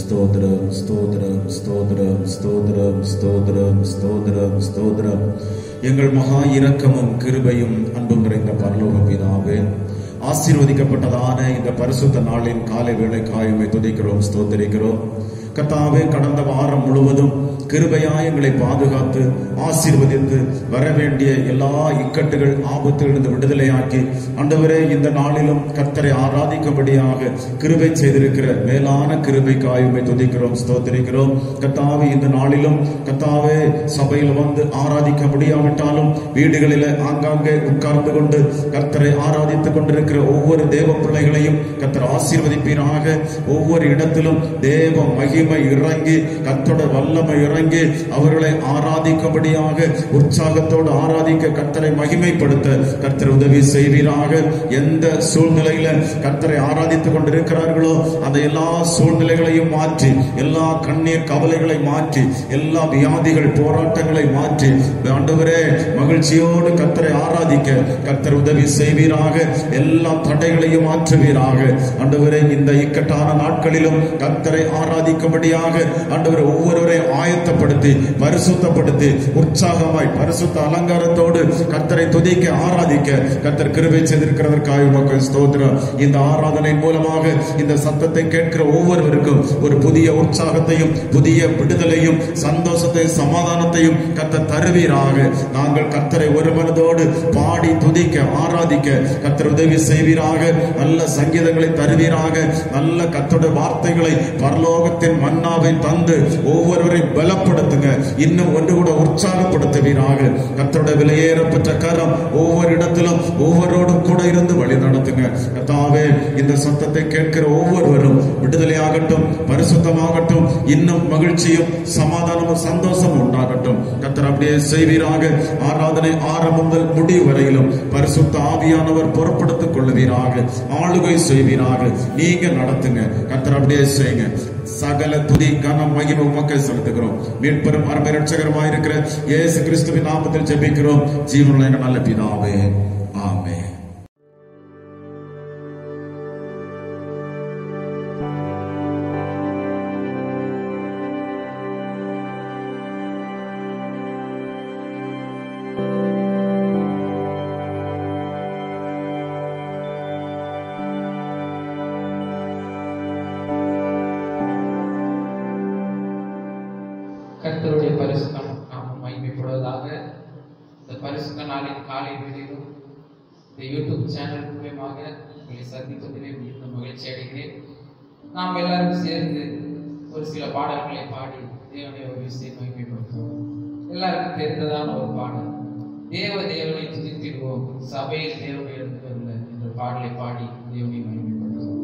ஸ்தோத்திரம் ஸ்தோத்திரம் ஸ்தோத்திரம் ஸ்தோத்திரம் ஸ்தோத்திரம் ஸ்தோத்திரம் ஸ்தோத்திரம். எங்கள் மகா இரக்கமும் கிருபையும் அன்பும் நிறைந்த பரலோக பிதாவே, ஆசீர்வதிக்கப்பட்டதான இந்த பரிசுத்த நாளின் காலை வேளைக்காய் உம்மை துதிக்கிறோம், ஸ்தோத்திரிக்கிறோம். கர்த்தாவே, கடந்த வாரம் முழுவதும் கிருபையாய் எங்களை பாதுகாத்து ஆசீர்வதித்து வரவேண்டிய எல்லா இக்கட்டுகள் ஆபத்திலிருந்து விடுதலையாக்கி ஆண்டவரே, இந்த நாளிலும் கர்த்தரை ஆராதிக்கும்படியாக கிருபை செய்திருக்கிற மேலான கிருபைக்காய் உம்மை துதிக்கிறோம், ஸ்தோத்திரிக்கிறோம். கர்த்தாவே, இந்த நாளிலும் கர்த்தாவே சபையில் வந்து ஆராதிக்க முடியாவிட்டாலும் வீடுகளில் ஆங்காங்கே உட்கார்ந்து கொண்டு கர்த்தரை ஆராதித்துக் கொண்டிருக்கிற ஒவ்வொரு தேவ பிள்ளைகளையும் கர்த்தர் ஆசீர்வதிப்பீராக. ஒவ்வொரு இடத்திலும் தேவ மகிமை இறங்கி கர்த்தரோட வல்லமை இறங்கி அவர்களை ஆராதிக்கும்படியாக உற்சாகத்தோடு ஆராதிக்க கர்த்தரை மகிமைப்படுத்த கர்த்தர் உதவி செய்வீராக. எந்த சூழ்நிலையில கர்த்தரை ஆராதித்துக் கொண்டிருக்கிறார்களோ அந்த எல்லா சூழ்நிலைகளையும் மாற்றி, எல்லா கண்ணீர் கவலைகளை மாற்றி, எல்லா வியாதிகள் போராட்டங்களை மாற்றி ஆண்டவரே மகிழ்ச்சியோடு கர்த்தரை ஆராதிக்க கர்த்தர் உதவி செய்வீராக. எல்லா தடைகளையும் மாற்றுவீராக. ஆண்டவரே, இந்த இக்கட்டான நாட்களிலும் கர்த்தரை ஆராதிக்கும்படியாக ஆண்டவரே ஒவ்வொருவரையும் ஆயத்தப்படுத்தி பரிசுத்தப்படுத்தி உற்சாகமாய் பரிசுத்த அலங்காரத்தோடு கர்த்தரை துதிக்க ஆராதிக்க கர்த்தர் கிருபை செய்திருக்கிறதற்காக உமக்கு ஸ்தோத்திரம். இந்த ஆராதனை மூலமாக இந்த சத்தத்தை கேட்கிற ஒவ்வொருவருக்கும் ஒரு புதிய உற்சாகத்தையும் புதிய விடுதலையும் சந்தோஷத்தையும் சமாதானத்தையும் கர்த்தர் தருவீராக. நாங்கள் கர்த்தரை ஒரு மனதோடு பாடி துதிக்க ஆராதிக்க கர்த்தர் உதவி செய்வீராக. நல்ல சங்கீதங்களை தருவீராக. நல்ல கர்த்தருடைய வார்த்தைகளை பரலோகத்தின் மன்னாவை தந்து ஒவ்வொருவரையும் பலப்படுத்துங்க. இன்னும் ஒன்று கூட உற்சாகப்படுத்துவீராக. கர்த்தருடைய விலையேறப்பட்ட கரம் ஒவ்வொரு இடத்திலும் ஒவ்வொருவரோடும் கூட இருந்து வழி நடத்துங்க. கர்த்தாவே, இந்த சத்தத்தை கேட்கிற ஒவ்வொருவரும் விடுதலையாகட்டும், பரிசுத்தமாகட்டும், இன்னும் மகிழ்ச்சியும் சமாதானமும் சந்தோஷமும் உண்டாகட்டும். கர்த்தர் அப்படியே செய்வீராக. ஆராதனை ஆரம்பம் முதல் முடிவு வரையிலும் பரிசுத்த ஆவியானவர் பொறுப்படுத்திக் கொள்ளுவீராக. ஆளுகை செய்வீராக. நீங்க நடத்துங்க. கர்த்தர் அப்படியே செய்யுங்க. சகல துதி கனம் மகிமை உமக்கு செலுத்துகிறோம். மீட்பெரும் அருமை இரட்சகருமாய் இருக்கிற இயேசு கிறிஸ்துவின் நாமத்தில் ஜெபிக்கிறோம் ஜீவனுள்ள நல்ல பிதாவே, ஆமென். கர்த்தருடைய பரிசுத்த நாமம் மகிமைப்படுவதாக. இந்த பரிசுத்த நாளின் காலை வேளையிலும் இந்த யூடியூப் சேனல் மூலமாக உங்களை சந்திப்பதிலே மிகுந்த மகிழ்ச்சி அடைகிறேன். நாம் எல்லாரும் சேர்ந்து ஒரு சில பாடல்களை பாடி தேவனுடைய ஒரு விஷயம் மகிமைப்படுத்துவோம். எல்லாருக்கும் தெரிந்ததான ஒரு பாடல், தேவனை துதித்திடுவோம் சபையில் தேவனை எழுந்துள்ள என்ற பாடலை பாடி தேவனை மகிமைப்படுத்துவோம்.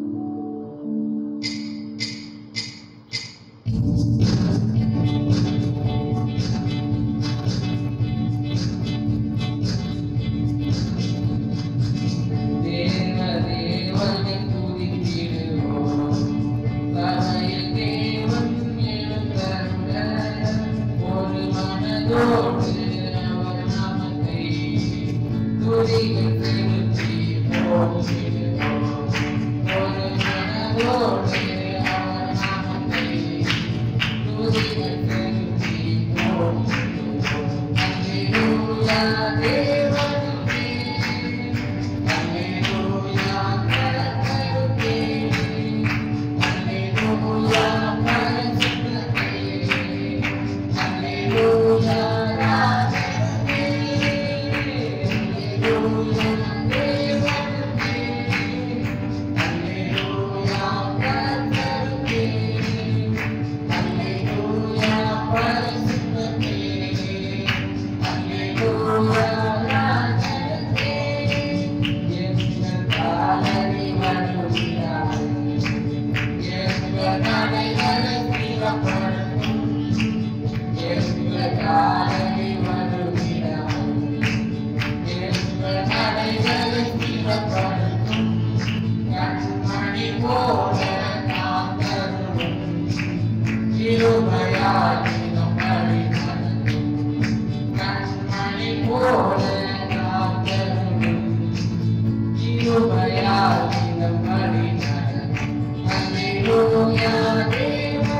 Hallelujah.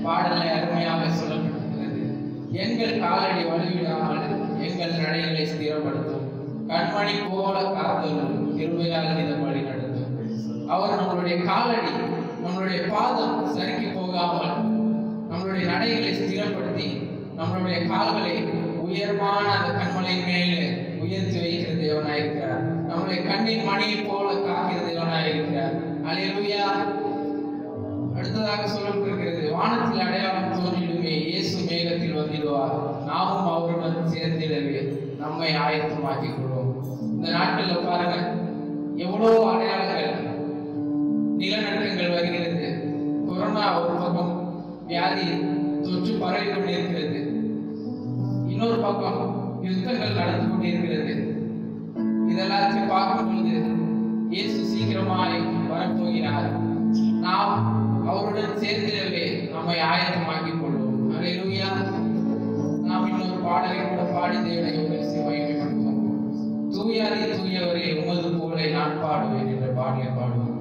பாடலை அருமையாக சொல்லப்பட்டிருக்கிறது. எங்கள் காலடி வலுவிடாமல் எங்கள் நடைகளை ஸ்திரப்படுத்தும், கண்மணி போல காத்தலும் கிருபையால் தினம் வழி நடத்தும். அவர் நம்மளுடைய காலடி, நம்மளுடைய பாதம் சறுக்கி போகாமல் நம்மளுடைய நடைகளை ஸ்திரப்படுத்தி நம்மளுடைய கால்களை உயர்வான அந்த கண்மலையின் மேலே உயர்த்தி வைக்கிற தேவனாயிருக்கிறார். நம்முடைய கண்ணின் மணியை போல காக்கிற தேவனாயிருக்கிறார். அல்லேலூயா. அடுத்ததாக சொல்லப்பட்டிருக்கிறது, வானத்தில் அடையாளம் தோன்றிடுமே, இயேசு மேகத்தில் வந்திடுவார், நாமும் அவருடன் சேர்ந்திடவே நம்மை ஆயத்தமாக்கிக் கொள்வோம். இந்த நாட்கள்ல பாருங்க, எவ்வளவு அடையாளங்கள், நிலநடுக்கங்கள் வருகிறது, கொரோனா ஒரு பக்கம் வியாதி தொற்று பரவி கொண்டிருக்கிறது, இன்னொரு பக்கம் யுத்தங்கள் நடந்து கொண்டிருக்கிறது. இதெல்லாத்தையும் பார்க்கும் பொழுது இயேசு சீக்கிரமாய் வரப்போகிறார். நாம் அவருடன் சேர்ந்திடவே நம்மை ஆயத்தமாக்கிக் கொள்வோம். அல்லேலூயா. நாம் இன்னொரு பாடலை கூட பாடி தேவனை மகிமைப்படுத்துவோம். தூயாரே தூயவரே உமது புகழை நான் பாடுவேன் என்ற பாடலை பாடுவோம்.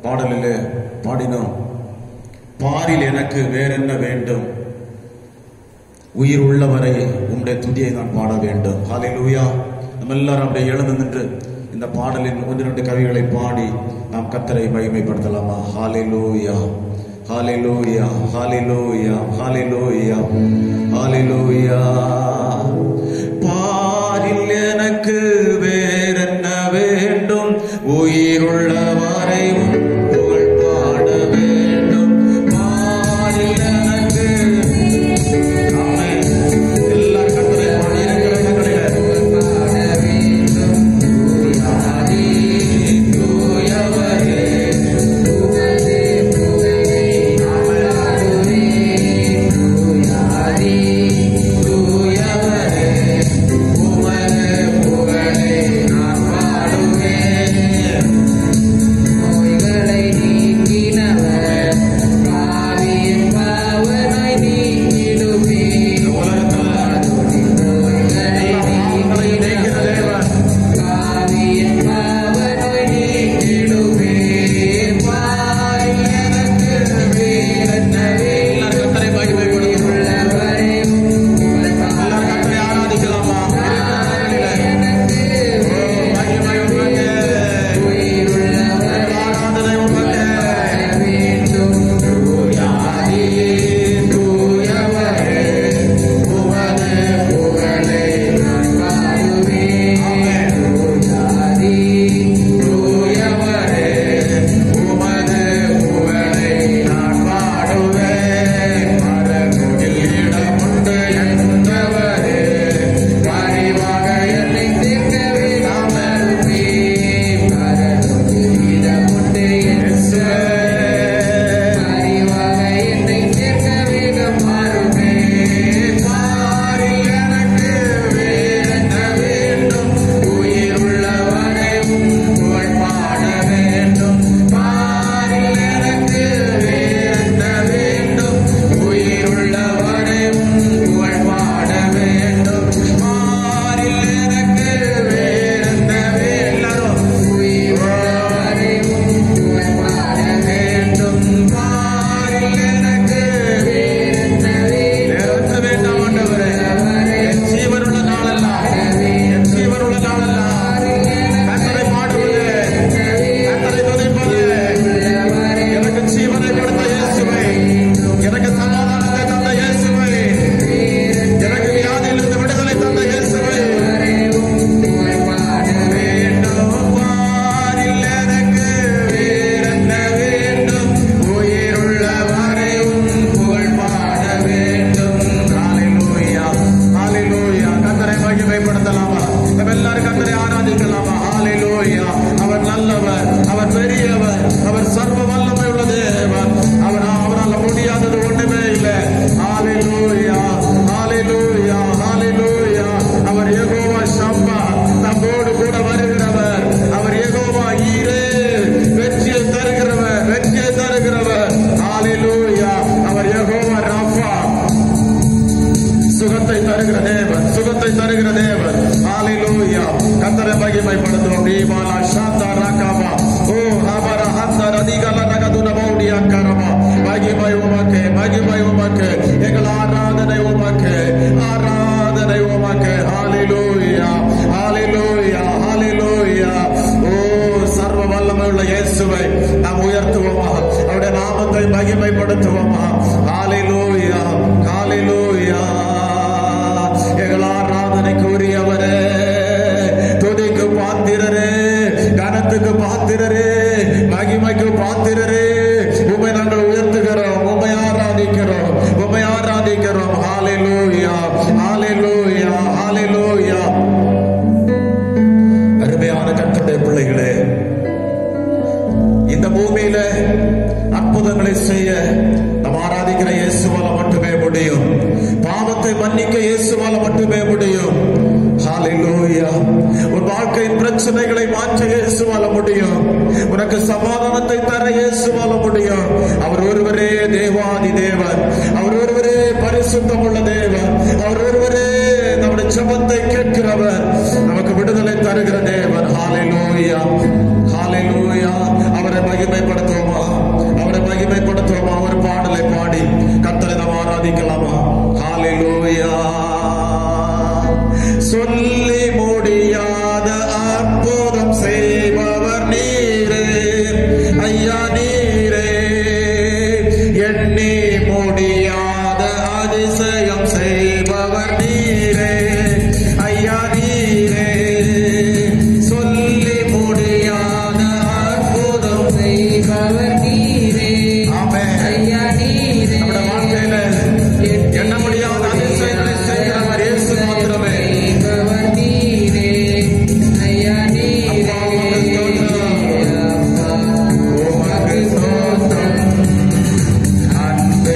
பாடலிலே பாடினோம். பாரில் எனக்கு வேறென்ன வேண்டும், உயிர் உள்ளவரை உம்முடைய துதியை நான் பாட வேண்டும். ஹல்லேலூயா. நம்ம எல்லாரும் அப்படியே எழுந்து நின்று இந்த பாடலின் 1-2 கவிகளை பாடி நாம் கர்த்தரை மகிமைப்படுத்தலாமா? ஹல்லேலூயா, ஹல்லேலூயா, ஹல்லேலூயா, ஹல்லேலூயா, ஹல்லேலூயா. பாரில் எனக்கு வேறென்ன வேண்டும், உயிர் உள்ளவரை புகழ் பாட வேண்டும். பாரில் எனக்கு எல்லா கர்த்தரை பாடி இருக்கிற இடங்களில் பாட வேண்டும். தூயவரே உமது புகழை நான் பாடுவேன். யெகோவா ராஃபா, சுகத்தை தருகிற தேவன், சுகத்தை தருகிற தேவன். ஹalleluya. கர்த்தரை மகிமைப்படுத்துவோம். தீபாலா சாந்தா ராகாமா ஓ ஹபர ஹந்தர அதிகல நகதுன பௌடியா கரமா. மகிமை உமக்கே, மகிமை உமக்கே, எங்கள் ஆராதனை உமக்கே, ஆராதனை உமக்கே. ஹalleluya, ஹalleluya, ஹalleluya. ஓ சர்வ வல்லமையுள்ள இயேசுவை நாம் உயர்த்துவோமா, அவருடைய நாமத்தை மகிமைப்படுத்துவோமா. ஹalleluya, ஹalleluya. எங்கள் ஆராதனைக்கு உரியவரே, துதிக்கு பாத்திரரே, கனத்துக்கு பாத்திரரே, மகிமைக்கு பாத்திரரே, உம்மை நாங்கள் உயர்த்துகிறோம், உம்மை ஆராதிக்கிறோம், உம்மை ஆராதிக்கிறோம். ஹalleluya, ஹalleluya, ஹalleluya. அருமையான கர்த்தருடைய பிள்ளைகளே, இந்த பூமியில அற்புதங்களை செய்ய நாம் ஆராதிக்கிற இயேசுவால மட்டுமே முடியும். பாவத்தை மன்னிக்க இயேசுவால மட்டுமே முடியும். ஹalleluya. உன் வாழ்க்கையின் பிரச்சனைகளை மாற்ற இயேசுவால முடியும். உனக்கு சமாதானத்தை தர இயேசுவால முடியும். அவர் ஒருவரே தேவாதி தேவன், அவர் ஒருவரே பரிசுத்தமுள்ள தேவன், அவர் ஒருவரே நம்முடைய ஜெபத்தை கேட்கிறவர், நமக்கு விடுதலை தருகிற தேவன். ஹalleluya, ஹalleluya. அவரை மகிமைப்படுத்துவோமா, அவரை மகிமைப்படுத்துவோமா. ஒரு பாடலை பாடி கர்த்தரை நாம் ஆராதிக்கலாமா. ஹalleluya. சொல்லி முடியாத அற்புதம் செய்பவர் நீரே ஐயா, நீரே. எண்ணி முடியாத அதிசயம் செய்பவர் நீரே ஐயா, நீரே. சொல்லி முடியாத அற்புதம் செய்பவர் நீரே. ஆமென் ஐயா, நீரே. நம்முடைய வாழ்க்கையில எண்ண முடியாத அதிசயங்களை செய்கிறவர் இயேசு மாத்திரமே. அன்பே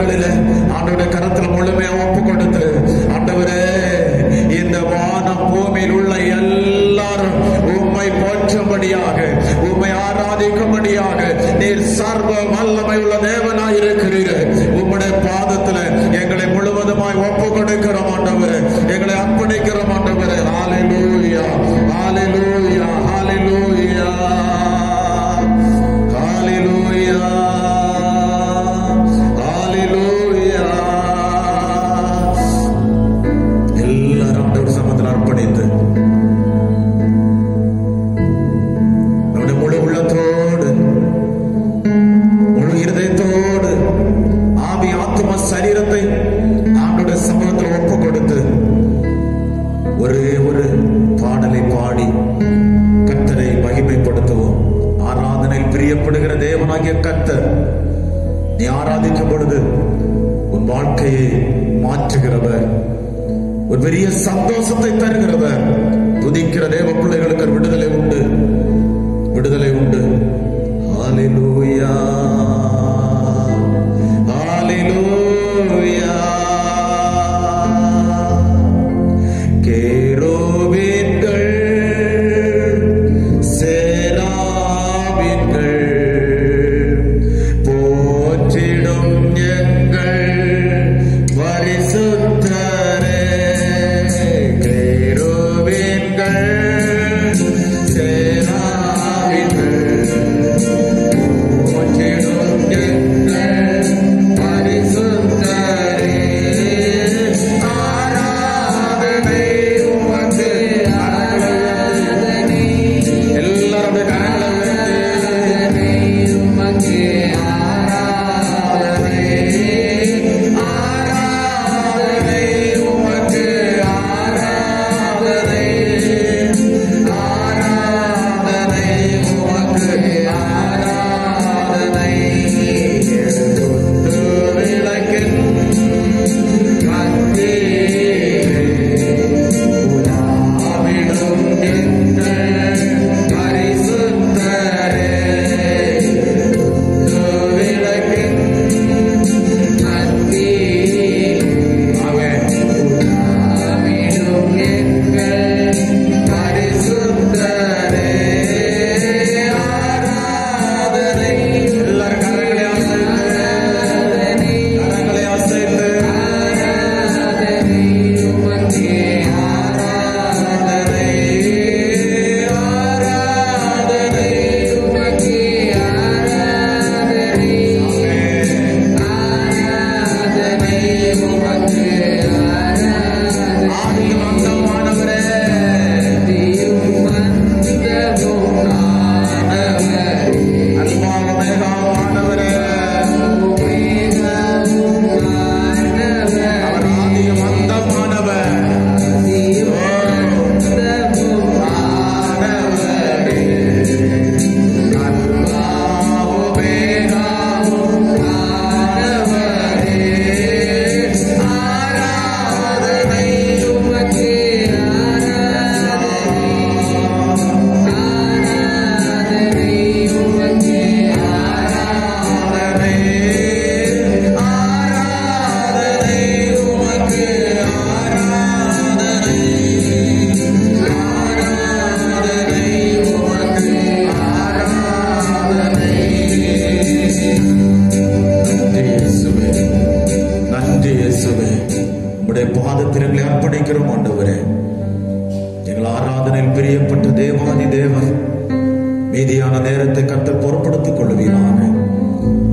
நாட்களில் ஆண்டவருடைய கரத்தில் முழுமையா ஒப்பு கொடுத்து, ஆண்டவரே இந்த வானம் பூமியில் உள்ள எல்லாரும் உம்மை போற்றும்படியாக, உம்மை ஆராதிக்கும்படியாக நீர் சர்வ வல்லமை உள்ள தேவனாய் இருக்கிறீர். உம்முடைய பாதத்துல எங்களை முழுவதுமாய் ஒப்பு கொடுக்கிறோம் ஆண்டவரே, எங்களை அர்ப்பணிக்கிறோம் ஆண்டவரே. ஹalleluya, ஹalleluya, ஹalleluya, ஹalleluya, ஹalleluya. எல்லாரும் ஆண்டவர் சமூகத்தில் அர்ப்பணித்து நம்முடைய முழு உள்ளத்தோடு, முழு இருதயத்தோடு, ஆவி ஆத்மா சரீரத்தை ஆண்டவருடைய சமூகத்தில் ஒப்பு கொடுத்து ஒரே ஒரு பாடலை பாடி கர்த்தரை மகிமைப்படுத்துவோம். ஆராதனையில் பிரியப்படுகிற தேவனாகிய கர்த்தர், நீ ஆராதிக்கும் பொழுது உன் வாழ்க்கையை மாற்றுகிறவர், ஒரு பெரிய சந்தோஷத்தை தருகிறவர். துதிக்கிற தேவ பிள்ளைகளுக்கு விடுதலை உண்டு, விடுதலை உண்டு. ஹalleluya, ஹalleluya. கேருபீன்கள் சேராபீன்கள் போற்றிடும் எங்கள் பரிசுத்தரே. கேருபீன்கள் சேராபீன்கள் போற்றிடும் எங்கள் பரிசுத்தரே. ஆராதனை உமக்கு, ஆராதனை எல்லாரும் ஆராதனை உமக்கு, ஆராதனை ஆராதனை உமக்கு, ஆராதனை ஆராதனை உமக்கு, ஆராதனை. குத்து விளக்கின் மத்தியிலே உலாவிடும் எங்கள் பரிசுத்தரே. குத்து விளக்கின் மத்தியிலே உலாவிடும் எங்கள் பரிசுத்தரே. ஆராதனை எல்லாரும் கரங்களை அசைத்து, கரங்களை அசைத்து, ஆராதனை உமக்கு, ஆராதனை ஆராதனை உமக்கு, ஆராதனை ஆராதனை உமக்கு, ஆராதனை. ஆதியும் அந்தமானவரே, ஆதியும் அந்தமுமானவரே, அல்பாவும் மேகாவானவரே, அவர் ஆதியும் அந்தமானவர், ஆதியும் அந்தமுமானவரே, அல்பாவும் மேகாவானவரே. ஆராதனை உமக்கு, ஆராதனை ஆராதனை உமக்கு, ஆராதனை ஆராதனை உமக்கு, ஆராதனை ஆராதனை உமக்கு, ஆராதனை. நன்றி இயேசுவே, நன்றி இயேசுவே. உம்முடைய பாதத்தில் எங்களை அர்ப்பணிக்கிறோம் ஆண்டவரே. எங்கள் ஆராதனையில் பிரியப்பட்ட தேவாதி தேவன், மீதியான நேரத்தை கர்த்தர் பொறுப்படுத்திக் கொள்வீராக.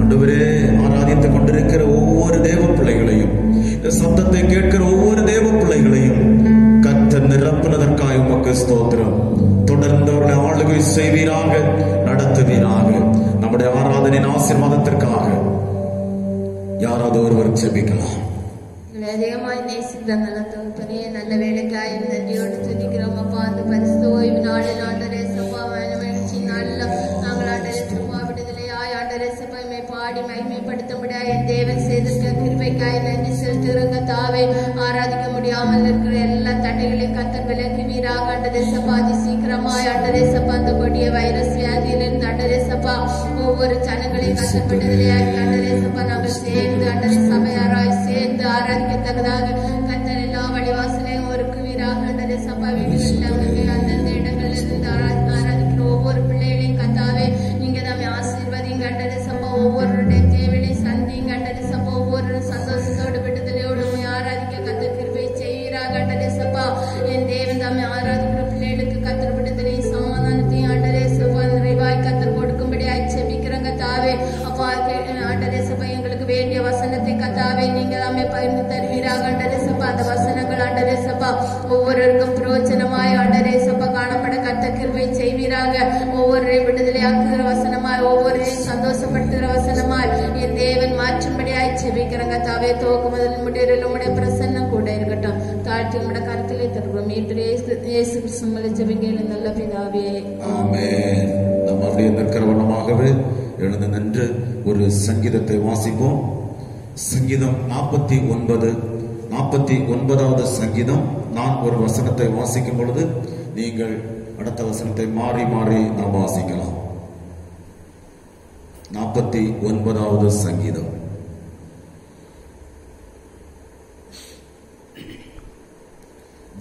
ஆண்டவரே, ஆராதித்துக் கொண்டிருக்கிற ஒவ்வொரு தேவ பிள்ளைகளையும், இந்த சத்தத்தை கேட்கிற ஒவ்வொரு தேவ பிள்ளைகளையும் கர்த்தர் நிரப்புவதற்காக உமக்கு ஸ்தோத்திரம். தொடர்ந்து அவர்களை ஆளுகை செய்வீராக, நடத்துவீராக. நம்முடைய ஆராதனையின் ஆசீர்வாதத்திற்காக யாராவது ஒருவர் ஜெபிக்கலாம். அதிகமாய் நேசிக்கிற நல்ல தகப்பனே, நல்ல வேலைக்காய் நன்றியோடு துதிக்கிறோம் அப்பா. அந்த பரிசு ஓய்வு நாளில் ஆண்டரே சப்பா மகிழ்ச்சி நாளில் நாங்கள் ஆண்டரே சப்பா விடுதலையாய் ஆண்டரே சப்பா பாடி மகிமைப்படுத்த முடியாத தேவன் செய்திருக்க கிருபை கிருபைக்காய் நன்றி செலுத்துகிறோம் கர்த்தாவே. ஆராதிக்க முடியாமல் இருக்கிற எல்லா தடைகளையும் கர்த்தர் விலக்குவீராக ஆண்டவரே சப்பா. சீக்கிரமாய் ஆண்டவரே சப்பா அந்த கொடிய வைரஸ் வியாதியிலிருந்து ஆண்டவரே சப்பா ஒவ்வொரு ஜனங்களையும் கர்த்தர் விடுதலையாக்கி ஆண்டவரே சப்பா நாங்கள் சேர்ந்து ஆண்டவரே சபையாராய் சேர்ந்து ஆராதிக்கத்தக்கதாக கர்த்தர் எல்லா வழிவாசலையும் ஒருக்குவீராக ஆண்டவரே சப்பா. வீடுகளில் அந்தந்த இடங்களில் இருந்து ஆராதிக்கிற ஒவ்வொரு பிள்ளைகளையும் கர்த்தாவே நீங்க நம்மை ஆசீர்வதிங்க ஆண்டவரே சப்பா. ஒவ்வொருடைய தேவையை சந்திங்க ஆண்டவரே சப்பா. ஒவ்வொரு சந்தோஷத்தோடு விடுதலையோடு ஆராதிக்க கர்த்தர் கிருபை செய்வீராக ஆண்டவரே சப்பா. என் தேவன் தாமே ஆராதிக்கிற பிள்ளைகளுக்கு கர்த்தர் விடுதலையும் சமாதானத்தையும் ஆண்டவரே சப்பா நிறைவாய் கர்த்தர் கொடுக்கும்படியாய் செபிக்கிறங்க தாவே. அப்பா ஆண்டவரே சப்பா எங்களுக்கு வேண்டிய வசனத்தை கர்த்தாவே நீங்க தாமே பகிர்ந்து தருவீராக ஆண்டவரே சப்பா. அந்த வசனங்கள் ஆண்டவரே சப்பா ஒவ்வொருவருக்கும் பிரயோஜனமாய் ஆண்டவரே சப்பா காணப்பட கர்த்தர் கிருபை செய்வீராக. ஒவ்வொருவரையும் விடுதலையாக்குகிற வசனமாய் ஒவ்வொருவரையும் சந்தோஷப்படுத்துகிற வசனமாய் என் தேவன் மாற்றும்படியாய் செபிக்கிறங்க தாவே. துவக்க முதல் முடிவில் உம்முடைய பிரசன்னம் கூட இருக்கட்டும். தாழ்த்தி உம்முடைய கருத்திலே தருகிறோம். இயேசு கிறிஸ்துவின் ஜெபங்கள் நல்ல பிதாவே ஆமென். நாம் அப்படியே நிற்கிறவனமாகவே எழுந்து நின்று ஒரு சங்கீதத்தை வாசிப்போம். சங்கீதம் 49வது சங்கீதம். நான் ஒரு வசனத்தை வாசிக்கும் பொழுது நீங்கள் அடுத்த வசனத்தை மாறி மாறி நாம் வாசிக்கலாம். 49வது சங்கீதம்.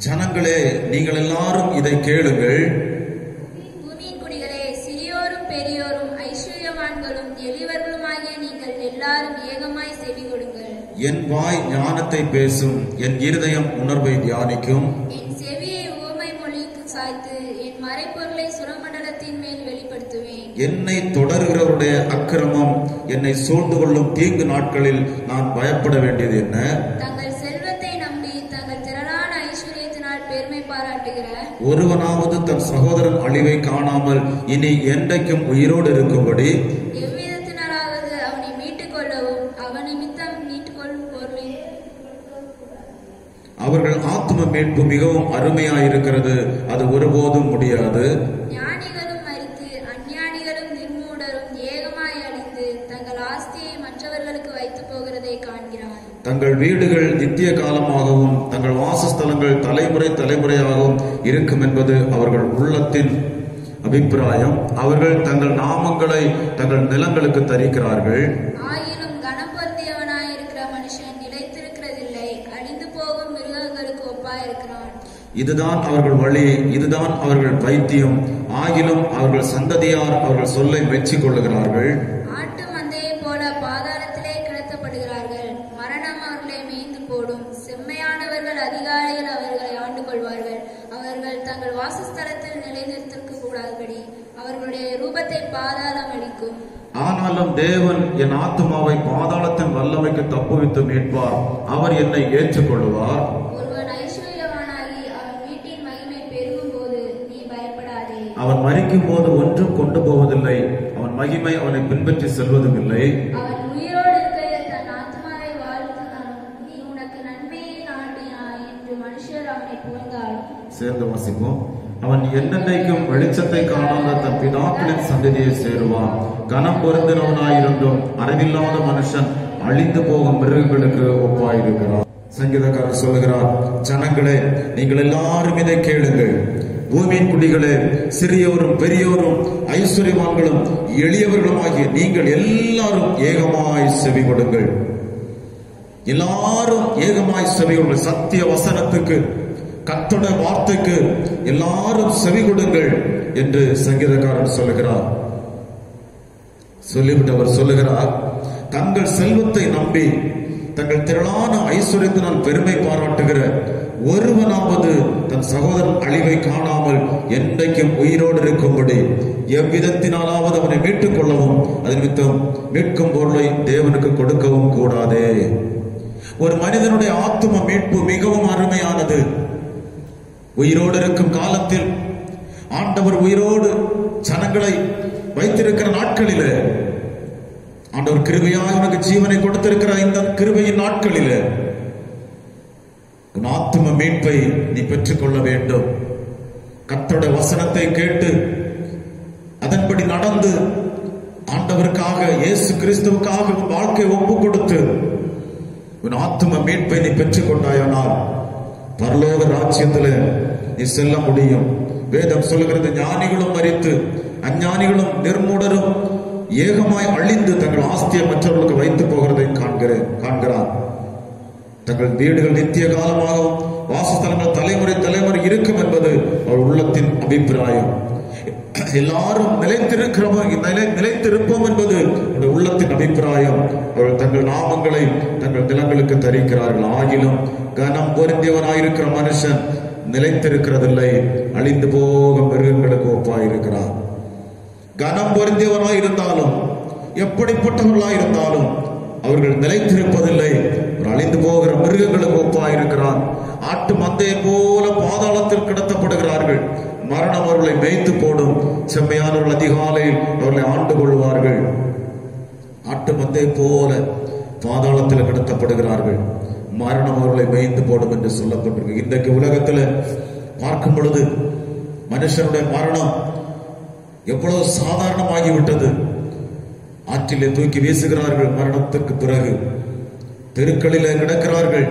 ஜனங்களே நீங்கள் எல்லாரும் இதை கேளுங்கள். பூமியின் குடிகளே, சிறியோரும் பெரியோரும் ஐஸ்வர்யவான்களும் எளியவர்களுமாகிய நீங்கள் எல்லாரும் ஏகமாய் செவி கொடுங்கள். என் வாய் ஞானத்தை பேசும், என் இருதயம் உணர்வை தியானிக்கும். என் செவியை உவமை மொழிக்கு சாய்த்து என் மறைப்பொருளை சுரமண்டலத்தின் மேல் வெளிப்படுத்துவேன். என்னை தொடர்கிறவருடைய அக்கிரமம் என்னை சூழ்ந்து கொள்ளும் தீங்கு நாட்களில் நான் பயப்பட வேண்டியது என்ன? தங்கள் செல்வத்தை நம்பி தங்கள் திரளான ஐஸ்வர்யத்தினால் பெருமை பாராட்டுகிற ஒருவனாவது தன் சகோதரன் அழிவை காணாமல் இனி என்றைக்கும் உயிரோடு இருக்கும்படி எவ்விதத்தினாலாவது அவனை மீட்டுக் கொள்ளவும் அவன் நிமித்தம் மீட்டுக்கொள்ளும் பொருளை அவர்கள் ஆத்தும மீட்பு மிகவும் அருமையாயிருக்கிறது, அது ஒருபோதும் முடியாது. ஞானிகளும் மரித்து அஞ்ஞானிகளும் நிர்மூடரும் ஏகமாய் அழிந்து தங்கள் ஆஸ்தியை மற்றவர்களுக்கு வைத்து போகிறதை காண்கிறான். தங்கள் வீடுகள் நித்திய காலமாகவும் தங்கள் வாசஸ்தலங்கள் தலைமுறை தலைமுறையாகவும் இருக்கும் என்பது அவர்கள் உள்ளத்தின் அபிப்பிராயம். அவர்கள் தங்கள் நாமங்களை தங்கள் நிலங்களுக்கு தரிக்கிறார்கள். ஆயினும் கனம் பொருந்தியவனாயிருக்கிற மனுஷன் நிலைத்திருக்கிறதில்லை, அழிந்து போகும் மிருகங்களுக்கு ஒப்பாயிருக்கிறான். இதுதான் அவர்கள் வழி, இதுதான் அவர்கள் பைத்தியம். ஆகிலும் அவர்கள் சந்ததியார் அவர்கள் சொல்லை மெச்சிக் கொள்ளுகிறார்கள். ஆட்டு மந்தையை போல பாதாளத்திலே கிடத்தப்படுகிறார்கள், மரணம் அவர்களை மேய்ந்து போடும். செம்மையானவர்கள் அதிகாலையில் அவர்களை ஆண்டு கொள்வார்கள். அவர்கள் தங்கள் வாசஸ்தலத்தில் நிலைநிறுத்திருக்க கூடாதபடி அவர்களுடைய ரூபத்தை பாதாளம் அளிக்கும். ஆனாலும் தேவன் என் ஆத்துமாவை பாதாளத்தின் வல்லமைக்கு தப்புவித்து மீட்பார். அவர் என்னை ஏற்றுக்கொள்ளுவார். ஒருவன் ஐஸ்வர்யவானாகி அவன் வீட்டின் மகிமை பெருகும் போது நீ பயப்படாதே. அவன் மரிக்கும் போது ஒன்றும் கொண்டு போவதில்லை, அவன் மகிமை அவனை பின்பற்றி செல்வதும் இல்லை. அவன் உயிரோடு இருக்கையில் தன் ஆத்மாவை வாழ்த்தினாலும் நீ உனக்கு நன்மையை நாடினாய் என்று மனுஷர் அவனை புகழ்ந்தாலும். சேர்ந்து வாசிப்போம். அவன் என்னென்றைக்கும் வெளிச்சத்தை காணாத தன் பிதாக்களின் சந்ததியை சேருவான். கனம் பொருந்தினவனாயிருந்தும் அறிவில்லாத மனுஷன் அழிந்து போகும் மிருகங்களுக்கு ஒப்பாயிருக்கிறார். சங்கீதக்காரர் சொல்லுகிறார், ஜனங்களே நீங்கள் எல்லாரும் இதை கேளுங்கள். பூமியின் குடிகளே, சிறியோரும் பெரியோரும் ஐஸ்வர்யவான்களும் எளியவர்களுமாகிய நீங்கள் எல்லாரும் ஏகமாய் செவி கொடுங்கள். எல்லாரும் ஏகமாய் செவி கொடுங்கள். சத்திய வசனத்துக்கு, கர்த்தருடைய வார்த்தைக்கு எல்லாரும் செவி கொடுங்கள் என்று சங்கீதக்காரன் சொல்லுகிறார். சொல்லிவிட்டு அவர் சொல்லுகிறார், தங்கள் செல்வத்தை நம்பி தங்கள் திரளான ஐஸ்வர்யத்தினால் பெருமை பாராட்டுகிற ஒருவனாவது தன் சகோதரன் அழிவை காணாமல் என்றைக்கும் உயிரோடு இருக்கும்படி எவ்விதத்தினாலாவது அவனை மீட்டுக் கொள்ளவும் அது நிமித்தம் மீட்கும் பொருளை தேவனுக்கு கொடுக்கவும் கூடாதே. ஒரு மனிதனுடைய ஆத்தும மீட்பு மிகவும் அருமையானது. உயிரோடு இருக்கும் காலத்தில் ஆண்டவர் உயிரோடு ஜனங்களை வைத்திருக்கிற நாட்களிலே, ஆண்டவர் கிருபையாக உனக்கு ஜீவனை கொடுத்திருக்கிற இந்த கிருபையின் நாட்களிலே உன் ஆத்தும மீட்பை நீ பெற்றுக்கொள்ள வேண்டும். கர்த்தருடைய வசனத்தை கேட்டு அதன்படி நடந்து ஆண்டவருக்காக, இயேசு கிறிஸ்துவுக்காக உன் வாழ்க்கை ஒப்பு கொடுத்து உன் ஆத்தும மீட்பை நீ பெற்றுக் கொண்டாயானால் பரலோக ராஜ்யத்தில் நீ செல்ல முடியும். வேதம் சொல்லுகிறது, ஞானிகளும் மரித்து அஞ்ஞானிகளும் நிர்மூடரும் ஏகமாய் அழிந்து தங்கள் ஆஸ்தியை மற்றவர்களுக்கு வைத்து போகிறதை காண்கிறார். தங்கள் வீடுகள் நித்திய காலமாகவும் வாசஸ்தலங்கள் தலைமுறை தலைமுறை இருக்கும் என்பது அவர் உள்ளத்தின் அபிப்பிராயம். எல்லாரும் நிலைத்திருப்போம் என்பது உள்ளத்தின் அபிப்பிராயம். அவர்கள் தங்கள் நாமங்களை தங்கள் நிலங்களுக்கு தரிக்கிறார்கள். ஆகிலும் கனம் பொருந்தியவனாயிருக்கிற மனுஷன் நிலைத்திருக்கிறதில்லை, அழிந்து போக மிருகங்களுக்கு ஒப்பாயிருக்கிறார். கனம் பொருந்தியவனாய் இருந்தாலும் எப்படிப்பட்டவர்களாய் இருந்தாலும் அவர்கள் நிலைத்திருப்பதில்லை, அழிந்து போகிற மிருகங்களுக்கு ஒப்பாயிருக்கிறார். ஆட்டு மந்தையை போல பாதாளத்தில் கிடத்தப்படுகிறார்கள். மரணம் அவர்களை மேய்த்து போடும். செம்மையானவர்கள் அதிகாலையில் அவர்களை ஆண்டு கொள்வார்கள். ஆட்டு மந்தை போல பாதாளத்தில் கிடத்தப்படுகிறார்கள். மரணம் அவர்களை மேய்த்து போடும் என்று சொல்லப்பட்டிருக்கு. இன்றைக்கு உலகத்தில் பார்க்கும் பொழுது மனுஷனுடைய மரணம் எவ்வளவு சாதாரணமாகிவிட்டது. ஆற்றிலே தூக்கி வீசுகிறார்கள். மரணத்துக்கு பிறகு தெருக்களிலே கிடக்கிறார்கள்,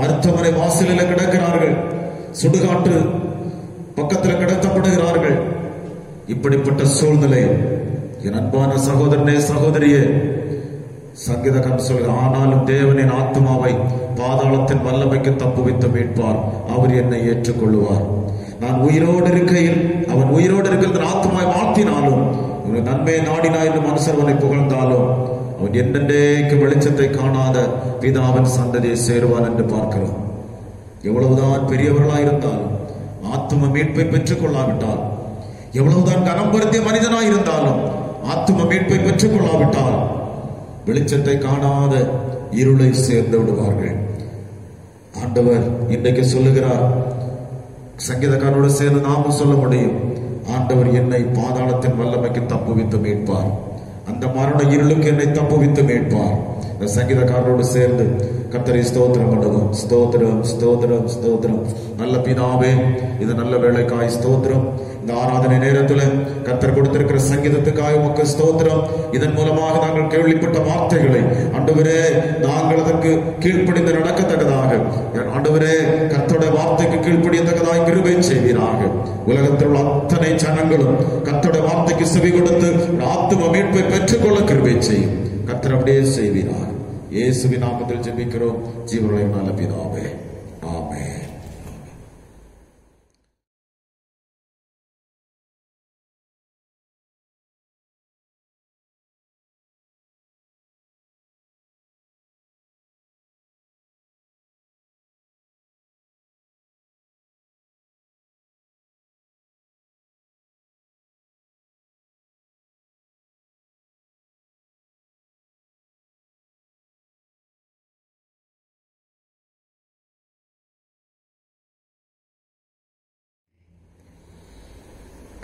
மருத்துவமனை வாசலில் கிடக்கிறார்கள், சுடுகாட்டு பக்கத்தில் கிடத்தப்படுகிறார்கள். இப்படிப்பட்ட சூழ்நிலை என் அன்பான சகோதரனே சகோதரியே, சங்கீதக்காரன் சொல்கிறார், ஆனாலும் தேவனின் ஆத்மாவை பாதாளத்தின் வல்லமைக்கு தப்புவித்து மீட்பார், அவர் என்னை ஏற்றுக்கொள்ளுவார். நான் உயிரோடு இருக்கையில் அவன் உயிரோடு இருக்கிற ஆத்மாவை வாழ்த்தினாலும் நன்மையை நாடினா என்று மனுஷர்வனை புகழ்ந்தாலும் அவன் என்னென்றைக்கு வெளிச்சத்தை காணாத பிதாவின் சந்ததியை சேருவான் என்று பார்க்கிறோம். எவ்வளவுதான் பெரியவர்களாயிருந்தாலும் ஆத்தும மீட்பை பெற்றுக் கொள்ளாவிட்டால், எவ்வளவுதான் கனம் பொருந்திய மனிதனாயிருந்தாலும் ஆத்தும மீட்பை பெற்றுக் கொள்ளாவிட்டால் வெளிச்சத்தை காணாத இருளை சேர்ந்து விடுவார்கள். ஆண்டவர் இன்றைக்கு சொல்லுகிறார், சங்கீதக்காரனோடு சேர்ந்து நாமும் சொல்ல முடியும், ஆண்டவர் என்னை பாதாளத்தின் வல்லமைக்கு தப்புவித்து மீட்பார், அந்த மரண இருளுக்கு என்னை தப்புவித்து மீட்பார். சங்கீதக்காரரோடு சேர்ந்து கர்த்தரை ஸ்தோத்திரம் பண்ணுவோம். ஸ்தோத்திரம் ஸ்தோத்திரம் ஸ்தோத்திரம். நல்ல பிதாவே, இது நல்ல வேளைக்காய் ஸ்தோத்திரம். இந்த ஆராதனை நேரத்தில் கர்த்தர் கொடுத்திருக்கிற சங்கீதத்துக்காக உமக்கு ஸ்தோத்திரம். இதன் மூலமாக நாங்கள் கேள்விப்பட்ட வார்த்தைகளை ஆண்டவரே நாங்கள் அதற்கு கீழ்ப்படிந்து நடக்கத்தக்கதாக, ஆண்டவரே கர்த்தருடைய வார்த்தைக்கு கீழ்ப்படியத்தக்கதாக கிருபை செய்வீராக. உலகத்தில் உள்ள அத்தனை ஜனங்களும் கர்த்தருடைய வார்த்தைக்கு செவி கொடுத்து ஆத்தும மீட்பை பெற்றுக்கொள்ள கிருபை செய்யும். கர்த்தர் அப்படியே செய்வீராக. இயேசுவின் நாமத்தில் ஜெபிக்கிறோம் ஜீவனுள்ள நல்ல பிதாவே, ஆமென்.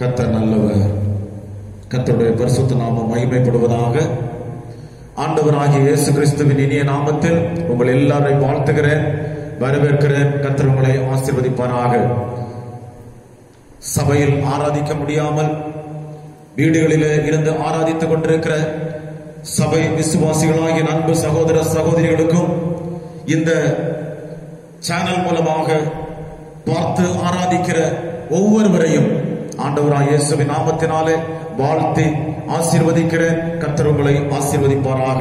கர்த்தர் நல்லவர். கர்த்தருடைய பரிசுத்த நாமம் மகிமைப்படுவதாக. ஆண்டவராகிய இயேசு கிறிஸ்துவின் இனிய நாமத்தில் உங்கள் எல்லாரையும் வாழ்த்துகிறேன், வரவேற்கிறேன். கர்த்தர் உங்களை ஆசீர்வதிப்பாராக. சபையில் ஆராதிக்க முடியாமல் வீடுகளிலே இருந்து ஆராதித்துக் கொண்டிருக்கிற சபை விசுவாசிகளாகிய அன்பு சகோதர சகோதரிகளுக்கும் இந்த சேனல் மூலமாக பார்த்து ஆராதிக்கிற ஒவ்வொருவரையும் ஆண்டவராகிய இயேசுவின் நாமத்தினாலே வாழ்த்தி ஆசீர்வதிக்கிறேன். கர்த்தர் உங்களை ஆசீர்வதிப்பாராக.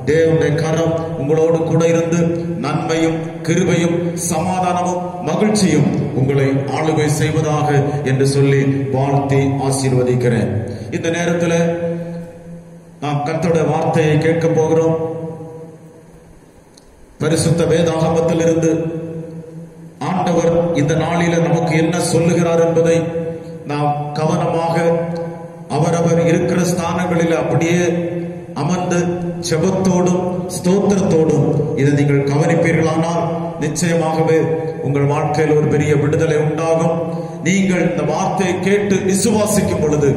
தேவனுடைய கரம் உங்களோடு கூட இருந்து நன்மையும் கிருபையும் சமாதானமும் மகிழ்ச்சியும் உங்களை ஆளுகை செய்வதாக என்று சொல்லி வாழ்த்தி ஆசீர்வதிக்கிறேன். இந்த நேரத்தில் நாம் கர்த்தருடைய வார்த்தையை கேட்க போகிறோம். பரிசுத்த வேதாகமத்தில் இருந்து ஆண்டவர் இந்த நாளில நமக்கு என்ன சொல்லுகிறார் என்பதை நாம் கவனமாக அவரவர் இருக்கிற ஸ்தானங்களில் அப்படியே அமர்ந்து ஜெபத்தோடும் ஸ்தோத்திரத்தோடும் இதை நீங்கள் கவனிப்பீர்களானால் நிச்சயமாகவே உங்கள் வாழ்க்கையில் ஒரு பெரிய விடுதலை உண்டாகும். நீங்கள் இந்த வார்த்தையை கேட்டு விசுவாசிக்கும் பொழுது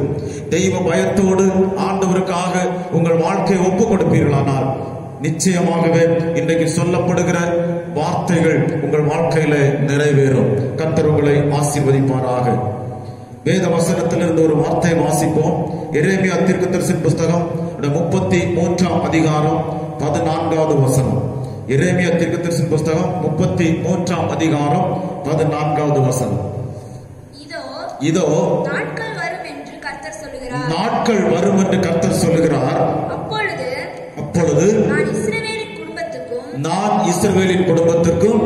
தெய்வ பயத்தோடு ஆண்டவருக்காக உங்கள் வாழ்க்கையை ஒப்புக் கொடுப்பீர்களானால் நிச்சயமாகவே இன்றைக்கு சொல்லப்படுகிற வார்த்தைகள் உங்கள் வாழ்க்கையில நிறைவேறும். கர்த்தர் உங்களை ஆசீர்வதிப்பாராக. வேத வசனத்திலிருந்து ஒரு வார்த்தையை வாசிப்போம். எரேமியா தீர்க்கதரிசியின் புஸ்தகம் 33ஆம் அதிகாரம் 14வது வசனம். எரேமியா தீர்க்கதரிசியின் புஸ்தகம் 33ஆம் அதிகாரம் 14வது வசனம். இதோ நாட்கள் வரும் என்று கர்த்தர் சொல்லுகிறார். நாட்கள் வரும் என்று கர்த்தர் சொல்லுகிறார். அப்பொழுது நான் இஸ்ரவேலின் குடும்பத்திற்கும்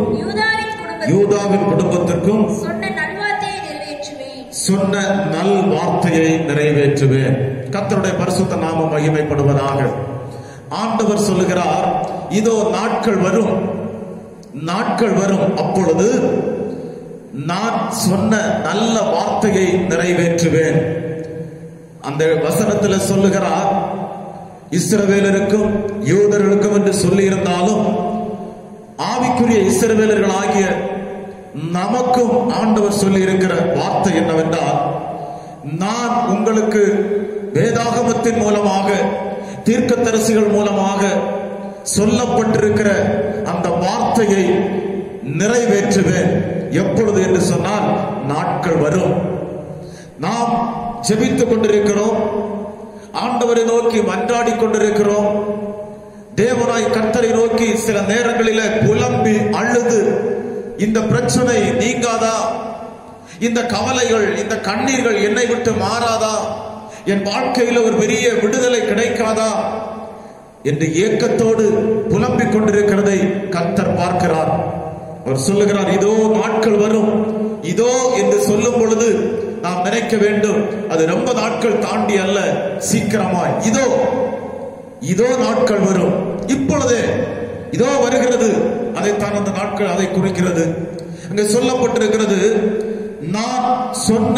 யூதாவின் குடும்பத்திற்கும் சொன்ன நல் வார்த்தையை நிறைவேற்றுவேன். கர்த்தருடைய பரிசுத்த நாமம் மகிமைப்படுவதாக. ஆண்டவர் சொல்லுகிறார், இதோ நாட்கள் வரும், நாட்கள் வரும், அப்பொழுது நான் சொன்ன நல்ல வார்த்தையை நிறைவேற்றுவேன். அந்த வசனத்தில் சொல்லுகிறார், இஸ்ரவேலருக்கும் யூதர்களுக்கும் என்று சொல்லி இருந்தாலும் ஆவிக்குரிய இஸ்ரவேலர்கள் ஆகிய நமக்கும் ஆண்டவர் சொல்லி இருக்கிற வார்த்தை என்னவென்றால், நான் உங்களுக்கு வேதாகமத்தின் மூலமாக தீர்க்கதரிசிகள் மூலமாக சொல்லப்பட்டிருக்கிற அந்த வார்த்தையை நிறைவேற்றுவேன். எப்பொழுது என்று சொன்னால், நாட்கள் வரும். நாம் ஜெபித்துக் கொண்டிருக்கிறோம், ஆண்டவரை நோக்கி மன்றாடி கொண்டிருக்கிறோம். தேவனாய் கர்த்தரை நோக்கி சில நேரங்களிலே புலம்பி அழுது, இந்த பிரச்சனை நீங்காதா, இந்த கவலைகள், இந்த கண்ணீர்கள் என்னை விட்டு மாறாதா, என் வாழ்க்கையில் ஒரு பெரிய விடுதலை கிடைக்காதா என்று ஏக்கத்தோடு புலம்பிக் கொண்டிருக்கிறதை கர்த்தர் பார்க்கிறார். அவர் சொல்லுகிறார், இதோ நாட்கள் வரும். இதோ என்று சொல்லும் பொழுது நாம் நினைக்க வேண்டும், அது ரொம்ப நாட்கள் தாண்டி அல்ல, சீக்கிரமாய் இதோ இதோ நாட்கள் வரும், இப்பொழுதே இதோ வருகிறது. அதைத்தான் அந்த நாட்கள் அதை குறிக்கிறது. அங்கே சொல்லப்பட்டிருக்கிறது, நான் சொன்ன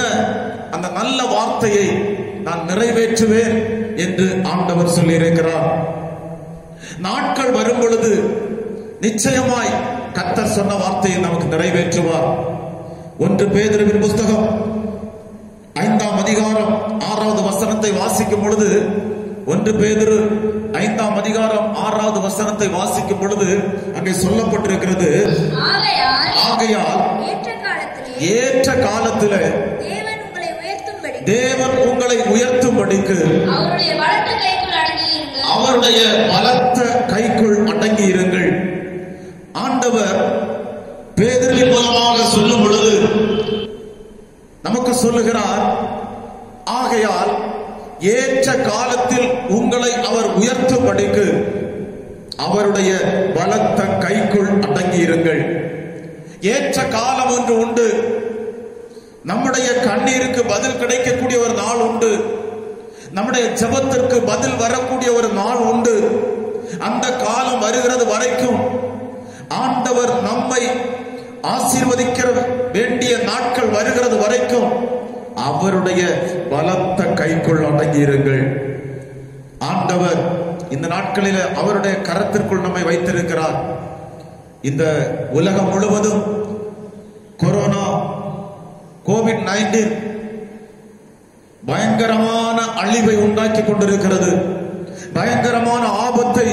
அந்த நல்ல வார்த்தையை நான் நிறைவேற்றுவேன் என்று ஆண்டவர் சொல்லி இருக்கிறார். நாட்கள் வரும் பொழுது நிச்சயமாய் கர்த்தர் சொன்ன வார்த்தையை நமக்கு நிறைவேற்றுவார். 1 பேதுருவின் புஸ்தகம் 5ஆம் அதிகாரம் 6வது வசனத்தை வாசிக்கும் பொழுது, 1 பேதுரு 5ஆம் அதிகாரம் 6வது வசனத்தை வாசிக்கும் பொழுது அங்கே சொல்லப்பட்டிருக்கிறது, ஆகையால் ஏற்ற காலத்திலே தேவன் உங்களை உயர்த்தும்படிக்கு அவருடைய பலத்த கைக்குள் அடங்கி இருங்கள். ஆண்டவர் பேதுருவின் மூலமாக சொல்லும் பொழுது நமக்கு சொல்லுகிறார், ஆகையால் ஏற்ற காலத்தில் உங்களை அவர் உயர்த்தும்படிக்கு அவருடைய பலத்த கைக்குள் அடங்கி இருங்கள். ஏற்ற காலம் ஒன்று உண்டு. நம்முடைய கண்ணீருக்கு பதில் கிடைக்கக்கூடிய ஒரு நாள் உண்டு. நம்முடைய ஜெபத்திற்கு பதில் வரக்கூடிய ஒரு நாள் உண்டு. அந்த காலம் வருகிறது வரைக்கும், ஆண்டவர் நம்மை ஆசீர்வதிக்க வேண்டிய நாட்கள் வருகிறது வரைக்கும் அவருடைய பலத்த கைக்குள் அடங்கியிருங்கள். ஆண்டவர் இந்த நாட்களில் அவருடைய கரத்திற்குள் நம்மை வைத்திருக்கிறார். இந்த உலகம் முழுவதும் கொரோனா COVID-19 பயங்கரமான அழிவை உண்டாக்கி கொண்டிருக்கிறது. பயங்கரமான ஆபத்தை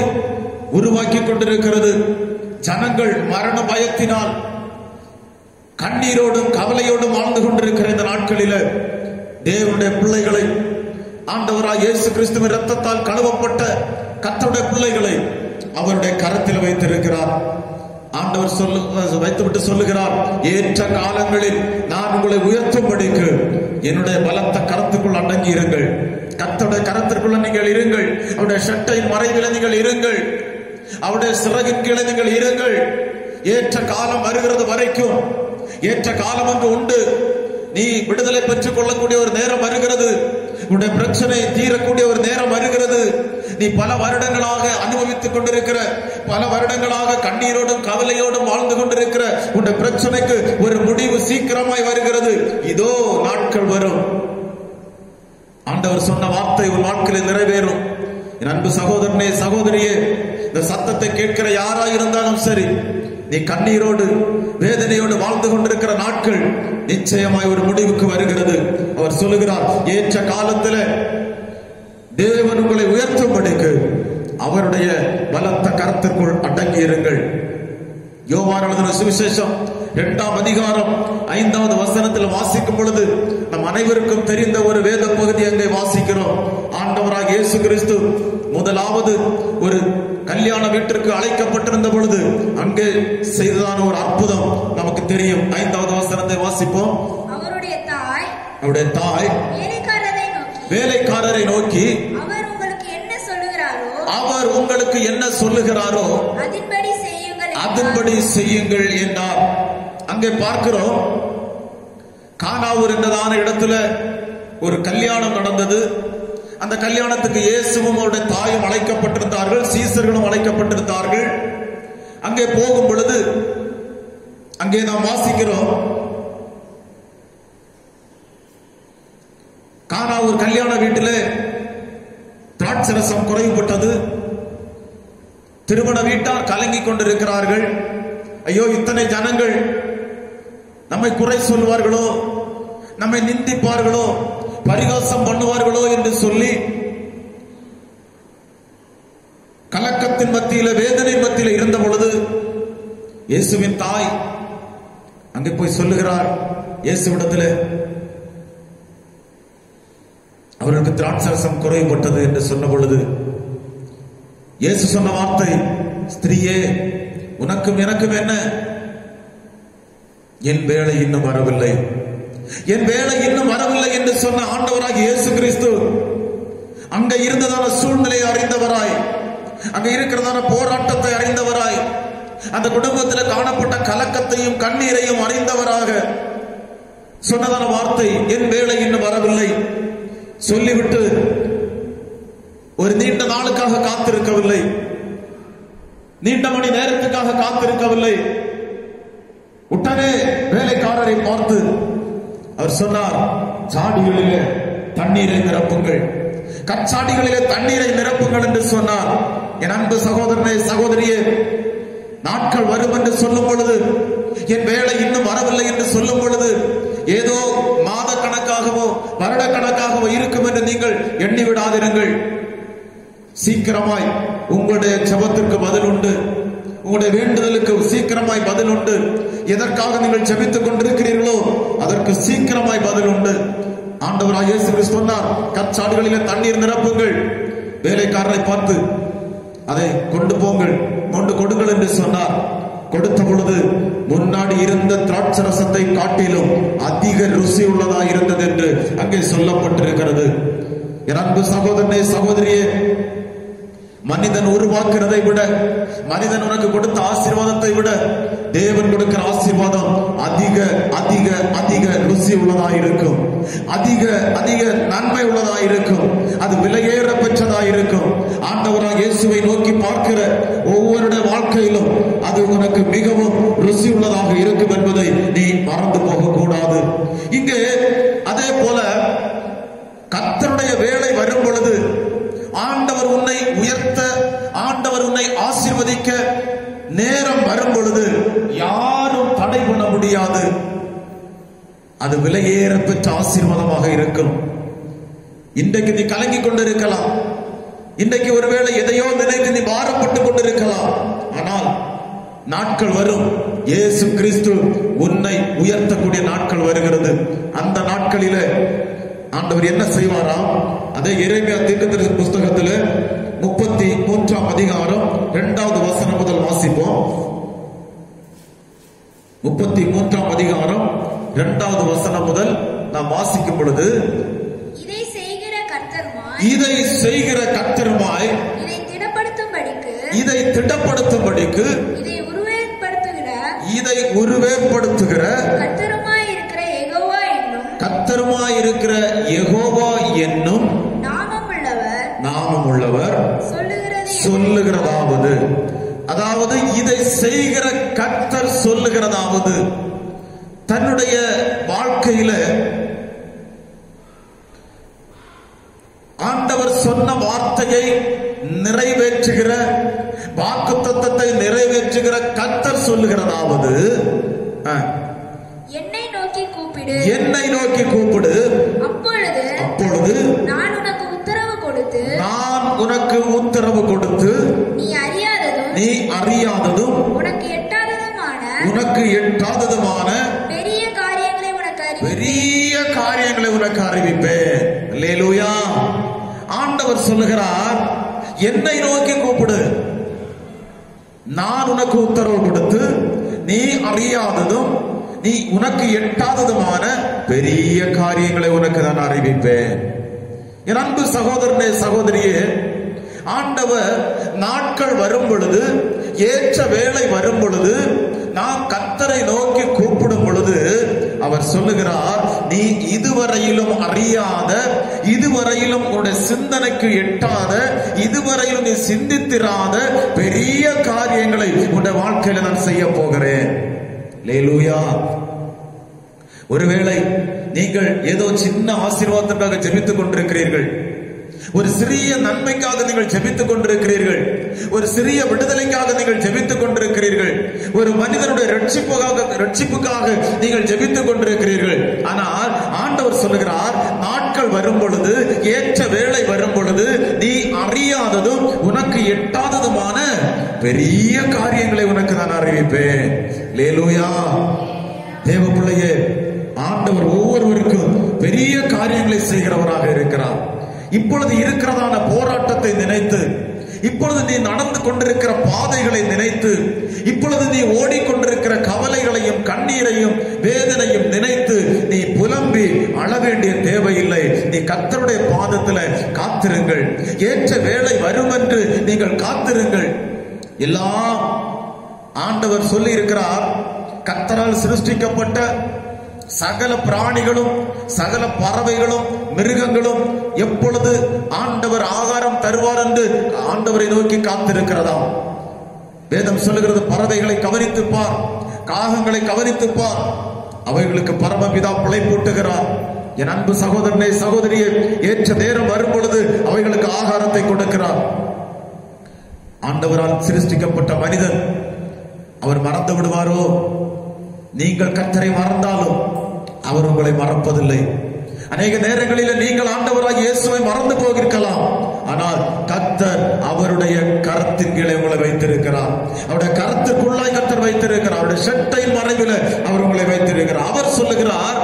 உருவாக்கி கொண்டிருக்கிறது. ஜனங்கள் மரண பயத்தினால் கண்ணீரோடும் கவலையோடும் வாழ்ந்து கொண்டிருக்கிற இந்த நாட்களில் தேவனுடைய பிள்ளைகளை, ஆண்டவராய் இயேசு கிறிஸ்துவின் இரத்தத்தால் கழுவப்பட்ட கர்த்தருடைய பிள்ளைகளை அவருடைய கரத்தில் வைத்திருக்கிறார். ஆண்டவர் வைத்துவிட்டு சொல்லுகிறார், ஏற்ற காலங்களில் நான் உங்களை உயர்த்தும்படிக்கு என்னுடைய பலத்த கரத்துக்குள் அடங்கி இருங்கள். கர்த்தருடைய கரத்திற்குள்ள நீங்கள் இருங்கள். அவருடைய சட்டையின் மறைவில் நீங்கள் இருங்கள். அவருடைய சிறகின் கீழே நீங்கள் இருங்கள். ஏற்ற காலம் வருகிறது வரைக்கும், ஏற்ற காலம் ஒன்று உண்டு. நீ விடுதலை பெற்றுக் கொள்ளக்கூடிய ஒரு நேரம் வருகிறது. உன்னுடைய பிரச்சனை தீரக்கூடிய ஒரு நேரம் வருகிறது. நீ பல வருடங்களாக அனுபவித்துக் கொண்டிருக்கிற, பல வருடங்களாக கண்ணீரோடும் கவலையோடும் வாழ்ந்து கொண்டிருக்கிற உன்னுடைய பிரச்சனைக்கு ஒரு முடிவு சீக்கிரமாய் வருகிறது. இதோ நாட்கள் வரும். ஆண்டவர் சொன்ன வார்த்தை உன் வாழ்க்கையில் நிறைவேறும். என் அன்பு சகோதரனே, சகோதரியே, இந்த சத்தத்தை கேட்கிற யாராயிருந்தாலும் சரி, நீ கண்ணீரோடு வேதனையோடு வாழ்ந்து கொண்டிருக்கிற நாட்கள் நிச்சயமாய் ஒரு முடிவுக்கு வருகிறது. அவர் சொல்லுகிறார், ஏற்ற காலத்தில் தேவன் உங்களை உயர்த்தும்படிக்கு அவருடைய பலத்த கரத்திற்குள் அடங்கி இருங்கள். யோவான் எழுதின சுவிசேஷம் 2ஆம் அதிகாரம் 5வது வசனத்தில் வாசிக்கும் பொழுது நம் அனைவருக்கும் தெரிந்த ஒரு வேத பகுதி அங்கே வாசிக்கிறோம். ஆண்டவராக இயேசு கிறிஸ்து முதலாவது ஒரு கல்யாண வீட்டிற்கு அழைக்கப்பட்டிருந்த பொழுது அங்கே செய்ததான ஒரு அற்புதம் நமக்கு தெரியும். 5வது வசனத்தை வாசிப்போம். அவருடைய தாய் வேலைக்காரரை நோக்கி அவர் உங்களுக்கு என்ன சொல்லுகிறாரோ அதன்படி செய்யுங்கள் என்றார். அங்கே பார்க்கிறோம், கானாவூர் என்றதான இடத்துல ஒரு கல்யாணம் நடந்தது. அந்த கல்யாணத்துக்கு இயேசுவும் அவருடைய தாயும் அழைக்கப்பட்டிருந்தார்கள், சீசர்களும் அழைக்கப்பட்டிருந்தார்கள். அங்கே போகும் பொழுது அங்கே நாம் வாசிக்கிறோம், கானாவூர் கல்யாண வீட்டிலே திராட்சரசம் குறைவுபட்டது. திருமண வீட்டார் கலங்கிக் கொண்டிருக்கிறார்கள். ஐயோ, இத்தனை ஜனங்கள் நம்மை குறை சொல்வார்களோ, நம்மை நிந்திப்பார்களோ, பரிகாசம் பண்ணுவார்களோ என்று சொல்லி கலக்கத்தின் மத்தியில, வேதனை மத்தியில இருந்த பொழுது இயேசுவின் தாய் அங்கே போய் சொல்லுகிறார் இயேசுவிடத்தில், அவர்களுக்கு திராட்சரசம் குறைவுபட்டது என்று சொன்ன பொழுது இயேசு சொன்ன வார்த்தை, ஸ்திரீயே, உனக்கும் எனக்கும் என்ன? என் வேலை இன்னும் வரவில்லை, என் வேலை இன்னும் வரவில்லை என்று சொன்ன ஆண்டவராக இயேசு கிறிஸ்து அங்க இருந்ததான சூழ்நிலையை அறிந்தவராய், அங்க இருக்கிறதான போராட்டத்தை அறிந்தவராய், அந்த குடும்பத்தில் காணப்பட்ட கலக்கத்தையும் கண்ணீரையும் அறிந்தவராக சொன்னதான வார்த்தை, என் வேலை இன்னும் வரவில்லை சொல்லிவிட்டு ஒரு நீண்ட நாளுக்காக காத்திருக்கவில்லை, நீண்ட மணி நேரத்துக்காக காத்திருக்கவில்லை. உடனே வேலைக்காரரை பார்த்து அவர் சொன்னார், சாடிகளிலே தண்ணீரை நிரப்புங்கள், கச்சாடிகளிலே தண்ணீரை நிரப்புங்கள் என்று சொன்னார். என் அன்பு சகோதரனே, சகோதரியே, நாட்கள் வரும் என்று சொல்லும் பொழுது, என் வேலை இன்னும் வரவில்லை என்று சொல்லும் பொழுது, ஏதோ மாத கணக்காகவோ வருட கணக்காகவோ இருக்கும் என்று நீங்கள் எண்ணி விடாதிருங்கள். சீக்கிரமாய் உங்களுடைய ஜெபத்திற்கு பதில் உண்டு, உங்களுடைய வேண்டுதலுக்கு சீக்கிரமாய் பதில் உண்டு. எதற்காக நீங்கள் ஜெபித்துக் கொண்டிருக்கிறீர்களோ அதற்கு சீக்கிரமாய் பதில் உண்டு. ஆண்டவராகிய இயேசு கிறிஸ்து சொன்னார், கற்சாடுகளிலே தண்ணீர் நிரப்புங்கள். வேலைக்காரரை பார்த்து அதை கொண்டு போங்கள், கொண்டு கொடுங்கள் என்று சொன்னார். கொடுத்த பொழுது முன்னாடி இருந்த திராட்சரசத்தை காட்டிலும் அதிக ருசி உள்ளதா இருந்தது என்று அங்கே சொல்லப்பட்டிருக்கிறது. என் அன்பு சகோதரனே, சகோதரியே, மனிதன் உருவாக்குறதை விட, மனிதன் உனக்கு கொடுத்த ஆசீர்வாதத்தை விட தேவன் கொடுக்கிற ஆசீர்வாதம் அதிக அதிக அதிக ருசி உள்ளதா இருக்கும், அதிக அதிக நன்மை உள்ளதா இருக்கும், அது விலையேற பெற்றதா இருக்கும். ஆண்டவராக இயேசுவை நோக்கி பார்க்கிற ஒவ்வொருடைய வாழ்க்கையிலும் அது உனக்கு மிகவும் ருசி உள்ளதாக இருக்கும் என்பதை நீ மறந்து போக கூடாது. இங்கே அதே போல கர்த்தருடைய வேலை வரும் பொழுது, ஆண்டவர் உன்னை உயர்த்த, ஆண்டவர் உன்னை ஆசீர்வதிக்க நேரம் வரும் பொழுது யாரும் தடை பண்ண முடியாது. அது விலையேற பெற்ற ஆசீர்வாதமாக இருக்கும். இன்றைக்கு நீ கலங்கிக் கொண்டிருக்கலாம், இன்றைக்கு ஒருவேளை எதையோ நினைத்து நீ பாரப்பட்டுக் கொண்டிருக்கலாம். ஆனால் நாட்கள் வரும், இயேசு கிறிஸ்து உன்னை உயர்த்தக்கூடிய நாட்கள் வருகிறது. அந்த நாட்களிலே ஆண்டவர் என்ன செய்வாராம்? அதே எரேமியா தீர்க்கதரிசி புஸ்தகத்தில் 33ஆம் அதிகாரம் 2வது வசனம் முதல் வாசிப்போம். 33ஆம் அதிகாரம் 2வது வசனம் முதல் நாம் வாசிக்கும் பொழுது, இதை செய்கிற கர்த்தருமாய், இதை திடப்படுத்தும்படிக்கு, இதை உருவேற்படுத்துகிற கர்த்தருமாய் இருக்கிற யெகோவா என்னும் நாமமுள்ளவர் சொல்லுகிறதாவது, அதாவது இதை செய்கிற கர்த்தர் சொல்லுகிறதாவது, தன்னுடைய வாழ்க்கையில ஆண்டவர் சொன்ன வார்த்தையை நிறைவேற்றுகிற, வாக்குத்தத்தத்தை நிறைவேற்றுகிற கர்த்தர் சொல்லுகிறதாவது, என்னை நோக்கி கூப்பிடு, அப்பொழுது நான் உனக்கு உத்தரவு கொடுத்து நீ அறியாததும் உனக்கு உனக்கு எட்டாததுமான பெரிய காரியங்களை உனக்கு அறிவிப்பேன். அல்லேலூயா. ஆண்டவர் சொல்லுகிறார், என்னை நோக்கி கூப்பிடு, நான் உனக்கு உத்தரவு கொடுத்து நீ அறியாததும் நீ உனக்கு எட்டாததுமான பெரிய காரியங்களை உனக்கு நான் அறிவிப்பேன். என் அன்பு சகோதரனே, சகோதரியே, ஆண்டவர் நாட்கள் வரும் பொழுது, ஏற்ற வேளை வரும் பொழுது, நாம் கர்த்தரை நோக்கி கூப்பிடும் பொழுது அவர் சொல்லுகிறார், நீ இதுவரையிலும் அறியாத, இதுவரையிலும் உன்னுடைய சிந்தனைக்கு எட்டாத, இதுவரையிலும் நீ சிந்தித்திராத பெரிய காரியங்களை உன்னுடைய வாழ்க்கையில நான் செய்ய போகிறேன். அல்லேலூயா. ஒருவேளை நீங்கள் ஏதோ சின்ன ஆசீர்வாதத்திற்காக ஜெபித்துக் கொண்டிருக்கிறீர்கள், ஒரு சிறிய நன்மைக்காக நீங்கள் ஜெபித்துக் கொண்டிருக்கிறீர்கள், ஒரு சிறிய விடுதலைக்காக நீங்கள் ஜெபித்துக் கொண்டிருக்கிறீர்கள், ஒரு மனிதனுடைய ரட்சிப்புக்காக நீங்கள் ஜெபித்துக் கொண்டிருக்கிறீர்கள். ஆனால் ஆண்டவர் சொல்லுகிறார், நாட்கள் வரும் பொழுது, ஏற்ற வேளை வரும் பொழுது, நீ அறியாததும் உனக்கு எட்டாததுமான பெரிய காரியங்களை உனக்கு நான் அறிவிப்பேன். அல்லேலூயா. தேவ பிள்ளையே, ஆண்டவர் ஒவ்வொருவருக்கும் பெரிய காரியங்களை செய்கிறவராக இருக்கிறார். இப்பொழுது இருக்கிறதான போராட்டத்தை நினைத்து, இப்பொழுது நீ நடந்து கொண்டிருக்கிற பாதைகளை நினைத்து, இப்பொழுது நீ ஓடிக்கொண்டிருக்கிற கவலைகளையும் கண்ணீரையும் வேதனையும் நினைத்து நீ புலம்பி அழ வேண்டிய தேவையில்லை. நீ கர்த்தருடைய பாதத்தில் காத்திருங்கள். ஏற்ற வேளை வரும் என்று நீங்கள் காத்திருங்கள். எல்லாம் ஆண்டவர் சொல்லி இருக்கிறார், கர்த்தரால் சிருஷ்டிக்கப்பட்ட சகல பிராணிகளும், சகல பறவைகளும், மிருகங்களும் எப்பொழுது ஆண்டவர் ஆகாரம் தருவார் என்று ஆண்டவரை நோக்கி காத்திருக்கிறதாம். வேதம் சொல்லுகிறது, பறவைகளை கவனித்துப்பார், காகங்களை கவனித்துப்பார், அவைகளுக்கு பரமபிதா பிழைப்பூட்டுகிறார். என் அன்பு சகோதரனே, சகோதரியே, ஏற்ற நேரம் வரும் பொழுது அவைகளுக்கு ஆகாரத்தை கொடுக்கிறார். ஆண்டவரால் சிருஷ்டிக்கப்பட்ட மனிதன் அவர் மறந்து விடுவாரோ? நீங்கள் கர்த்தரை மறந்தாலும் அவர் உங்களை மறப்பதில்லை. அநேக நேரங்களில் நீங்கள் ஆண்டவராக இயேசுவை மறந்து போகிருக்கலாம், ஆனால் கர்த்தர் அவருடைய கரத்தின் கீழே உங்களை வைத்திருக்கிறார். அவருடைய கரத்துக்குள்ளாய் கர்த்தர் வைத்திருக்கிறார். அவருடைய சட்டையின் மறைவில் அவர் உங்களை வைத்திருக்கிறார். அவர் சொல்லுகிறார்,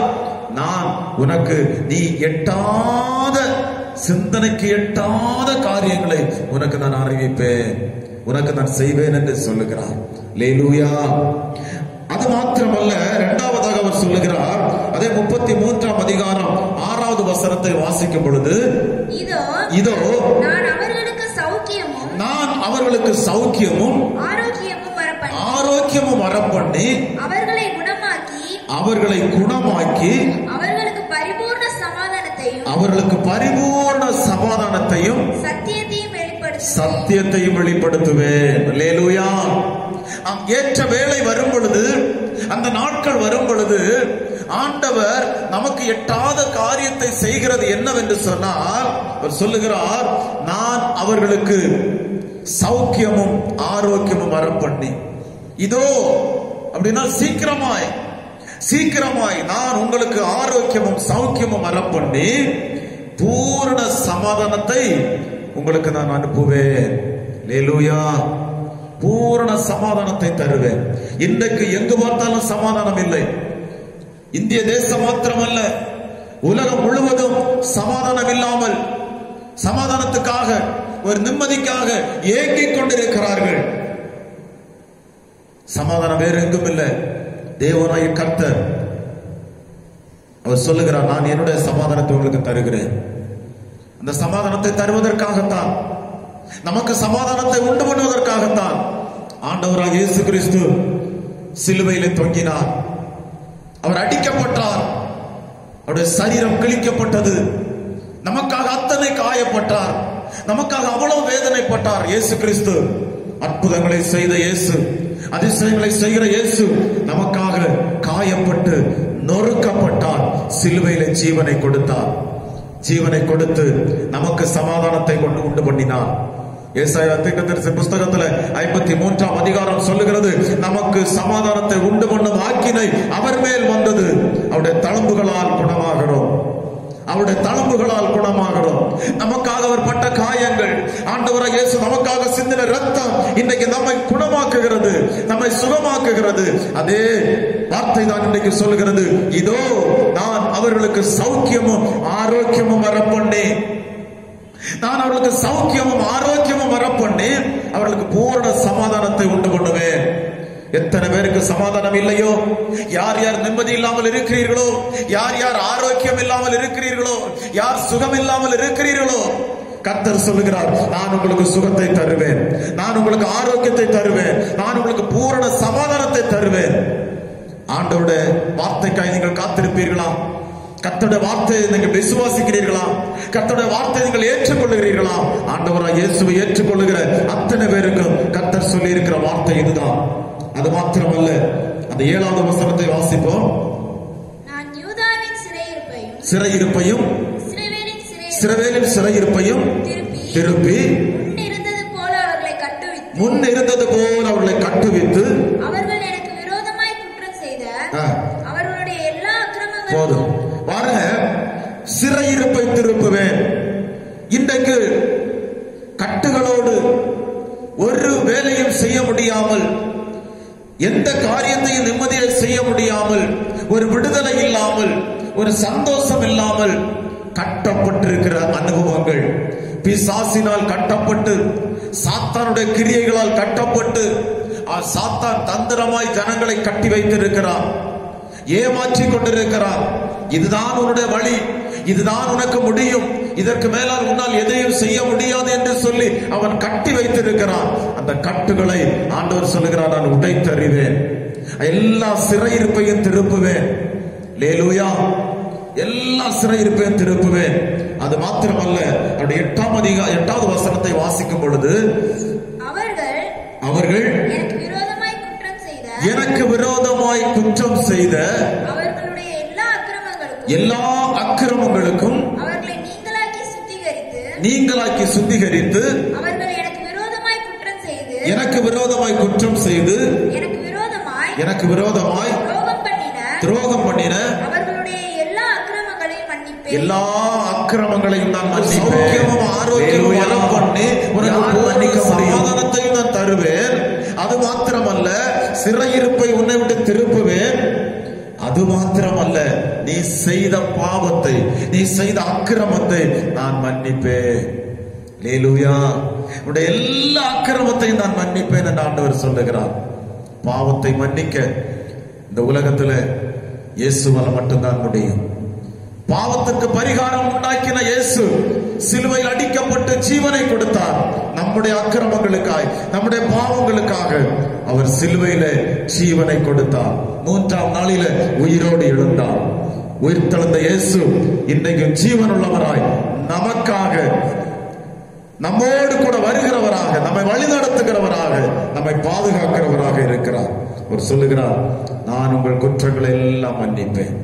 நான் உனக்கு நீ எட்டாத, சிந்தனைக்கு எட்டாத காரியங்களை உனக்கு நான் அறிவிப்பேன், உனக்கு நான் செய்வேன் என்று சொல்லுகிறார். அல்லேலூயா. அது மாத்திரமல்ல, இரண்டாவதாக அவர் சொல்லுகிறார், அதே 33ஆம் அதிகாரம் 6வது வசனத்தை வாசிக்கும் பொழுது, இதோ நான் அவர்களுக்கு சௌக்கியமும் ஆரோக்கியமும் வரப்பண்ணி அவர்களை குணமாக்கி அவர்களுக்கு பரிபூர்ண சமாதானத்தையும் சத்தியத்தையும் வெளிப்படுத்துவேன். அல்லேலூயா. ஏற்ற வேளை வரும் பொழுது, அந்த நாட்கள் வரும் பொழுது, ஆண்டவர் நமக்கு எட்டாத காரியத்தை செய்கிறது என்னவென்று சொன்னால், அவர் சொல்லுகிறார், நான் அவர்களுக்கு சௌக்கியமும் ஆரோக்கியமும் வரப்பண்ணி. இதோ அப்படின்னா சீக்கிரமாய் நான் உங்களுக்கு ஆரோக்கியமும் சௌக்கியமும் வரப்பண்ணி பூரண சமாதானத்தை உங்களுக்கு நான் அனுப்புவேன். அல்லேலூயா. பூரண சமாதானத்தை தருவேன். இன்றைக்கு எங்கு பார்த்தாலும் சமாதானம் இல்லை. இந்திய தேசம் மாத்திரமல்ல, உலகம் முழுவதும் சமாதானம் இல்லாமல், சமாதானத்துக்காக, ஒரு நிம்மதிக்காக ஏங்கிக் கொண்டிருக்கிறார்கள். சமாதானம் வேறு எங்கும் இல்லை. தேவனாய கர்த்தர் அவர் சொல்லுகிறார், நான் என்னுடைய சமாதானத்தை உங்களுக்கு தருகிறேன். அந்த சமாதானத்தை தருவதற்காகத்தான், நமக்கு சமாதானத்தை உண்டு பண்ணுவதற்காகத்தான் ஆண்டவராக இயேசு கிறிஸ்து சிலுவையிலே தொங்கினார். அவர் அடிக்கப்பட்டார், அவருடைய சரீரம் கிழிக்கப்பட்டது, நமக்காக அத்தனை காயப்பட்டார், நமக்காக அவ்வளவு வேதனைப்பட்டார். இயேசு கிறிஸ்து அற்புதங்களை செய்த இயேசு, அதிசயங்களை செய்கிற இயேசு நமக்காக காயப்பட்டு நொறுக்கப்பட்டார். சிலுவையிலே ஜீவனை கொடுத்தார். ஜீவனை கொடுத்து நமக்கு சமாதானத்தை கொண்டு உண்டு பண்ணினார். ஏசாயா தீர்க்கதரிசி புஸ்தகத்துல 53ஆம் அதிகாரம் சொல்லுகிறது, நமக்கு சமாதானத்தை உண்டு பண்ணும் ஆக்கினை அவர் மேல் வந்தது, அவருடைய தழும்புகளால் குணமாகிறோம், அவருடைய தழும்புகளால் குணமாகிறோம். நமக்காக அவர் பட்ட காயங்கள், ஆண்டவராகிய இயேசு நமக்காக சிந்தின ரத்தம் இன்றைக்கு நம்மை குணமாக்குகிறது, நம்மை நம்மை சுகமாக்குகிறது. அதே வார்த்தை தான் இன்றைக்கு சொல்கிறது, இதோ நான் அவர்களுக்கு சௌக்கியமும் ஆரோக்கியமும் வரப்பண்ணேன். நான் அவர்களுக்கு சௌக்கியமும் ஆரோக்கியமும் வரப்பண்ணேன். அவர்களுக்கு பூரண சமாதானத்தை உண்டு பண்ணுவேன். எத்தனை பேருக்கு சமாதானம் இல்லையோ, யார் யார் நிம்மதி இல்லாமல் இருக்கிறீர்களோ, யார் யார் ஆரோக்கியம் இல்லாமல் இருக்கிறீர்களோ, யார் சுகம் இல்லாமல் இருக்கிறீர்களோ, கர்த்தர் சொல்லுகிறார், நான் உங்களுக்கு சுகத்தை தருவேன், நான் உங்களுக்கு ஆரோக்கியத்தை தருவேன், நான் உங்களுக்கு பூரண சமாதானத்தை தருவேன். ஆண்டவருடைய வார்த்தைக்காய் நீங்கள் காத்திருப்பீர்களா? கர்த்தருடைய வார்த்தையை நீங்கள் விசுவாசிக்கிறீர்களா? கர்த்தருடைய வார்த்தையை நீங்கள் ஏற்றுக்கொள்ளுகிறீர்களா? ஆண்டவராய் இயேசுவை ஏற்றுக்கொள்ளுகிற அத்தனை பேருக்கும் கர்த்தர் சொல்லி இருக்கிற வார்த்தை இதுதான். அது மாத்திரமல்ல, அந்த 7வது வசனத்தை வாசிப்போம். நான் யூதாவின் சிறையிருப்பையும் இஸ்ரவேலின் சிறையிருப்பையும் திருப்பி முன் இருந்தது போல அவர்களை கட்டுவித்து அவர்கள் எனக்கு விரோதமாய் குற்றம் செய்த அவர்களுடைய எல்லா அக்கிரமங்களும் போதும் பாருங்க. சிறையிருப்பை திருப்புவேன். இன்றைக்கு கட்டுகளோடு ஒரு வேலையும் செய்ய முடியாமல், எந்த காரியத்தையும் நிம்மதியை செய்ய முடியாமல், ஒரு விடுதலை இல்லாமல், ஒரு சந்தோஷம் இல்லாமல் கட்டப்பட்டிருக்கிற அனுபவங்கள், பிசாசினால் கட்டப்பட்டு, சாத்தானுடைய கிரியைகளால் கட்டப்பட்டு, சாத்தான் தந்திரமாய் ஜனங்களை கட்டி வைத்திருக்கிறான், ஏமாற்றிக் கொண்டிருக்கிறான். இதுதான் உன்னுடைய வழி, இதுதான் உனக்கு முடியும், இதற்கு மேலால் உன்னால் எதையும் செய்ய முடியாது என்று சொல்லி அவன் கட்டி வைத்திருக்கிறான். அந்த கட்டுகளை ஆண்டவர் சொல்லுகிறார், நான் உடைத்தறிவேன், எல்லா சிறையிருப்பையும் திருப்புவேன். அல்லேலூயா. எல்லா சிறையிருப்பையும் திருப்புவேன். அது மாத்திரமல்ல, அவருடைய 8வது வசனத்தை வாசிக்கும் பொழுது, அவர்கள் எனக்கு விரோதமாய் குற்றம் செய்த எல்லா அக்கிரமங்களுக்கும் நீங்களாக்கி சுத்திகரித்து எனக்கு விரோதமாய் குற்றம் செய்து எனக்கு விரோதமாய் துரோகம் பண்ணின எல்லா அக்கிரமங்களையும் நான் மன்னிப்பேன். ஆரோக்கியமும் வரம் பண்ணி உனக்கு சமாதானத்தையும் நான் தருவேன். அது மாத்திரமல்ல, சிறையிருப்பை உன்னை விட்டு திருப்புவேன். அது மாத்திரமல்ல, நீ செய்த பாவத்தை, நீ செய்த அக்கிரமத்தை நான் மன்னிப்பேன். அல்லேலூயா. உன்னுடைய எல்லா அக்கிரமத்தையும் நான் மன்னிப்பேன் என்று ஆண்டவர் சொல்லுகிறார். பாவத்தை மன்னிக்க இந்த உலகத்துல இயேசுவால மட்டும்தான் முடியும். பாவத்துக்கு பரிகாரம் உண்டாக்கின இயேசு சிலுவையில் அடிக்கப்பட்டு ஜீவனை கொடுத்தார். நம்முடைய அக்கிரமங்களுக்காய், நம்முடைய பாவங்களுக்காக அவர் சிலுவையில ஜீவனை கொடுத்தார். 3ஆம் நாளில உயிரோடு எழுந்தார். உயிர்த்தெழுந்த இயேசு இன்றைக்கு ஜீவன் உள்ளவராய் நமக்காக, நம்மோடு கூட வருகிறவராக, நம்மை வழிநடத்துகிறவராக, நம்மை பாதுகாக்கிறவராக இருக்கிறார். அவர் சொல்லுகிறார், நான் உங்கள் குற்றங்களை எல்லாம் மன்னிப்பேன்,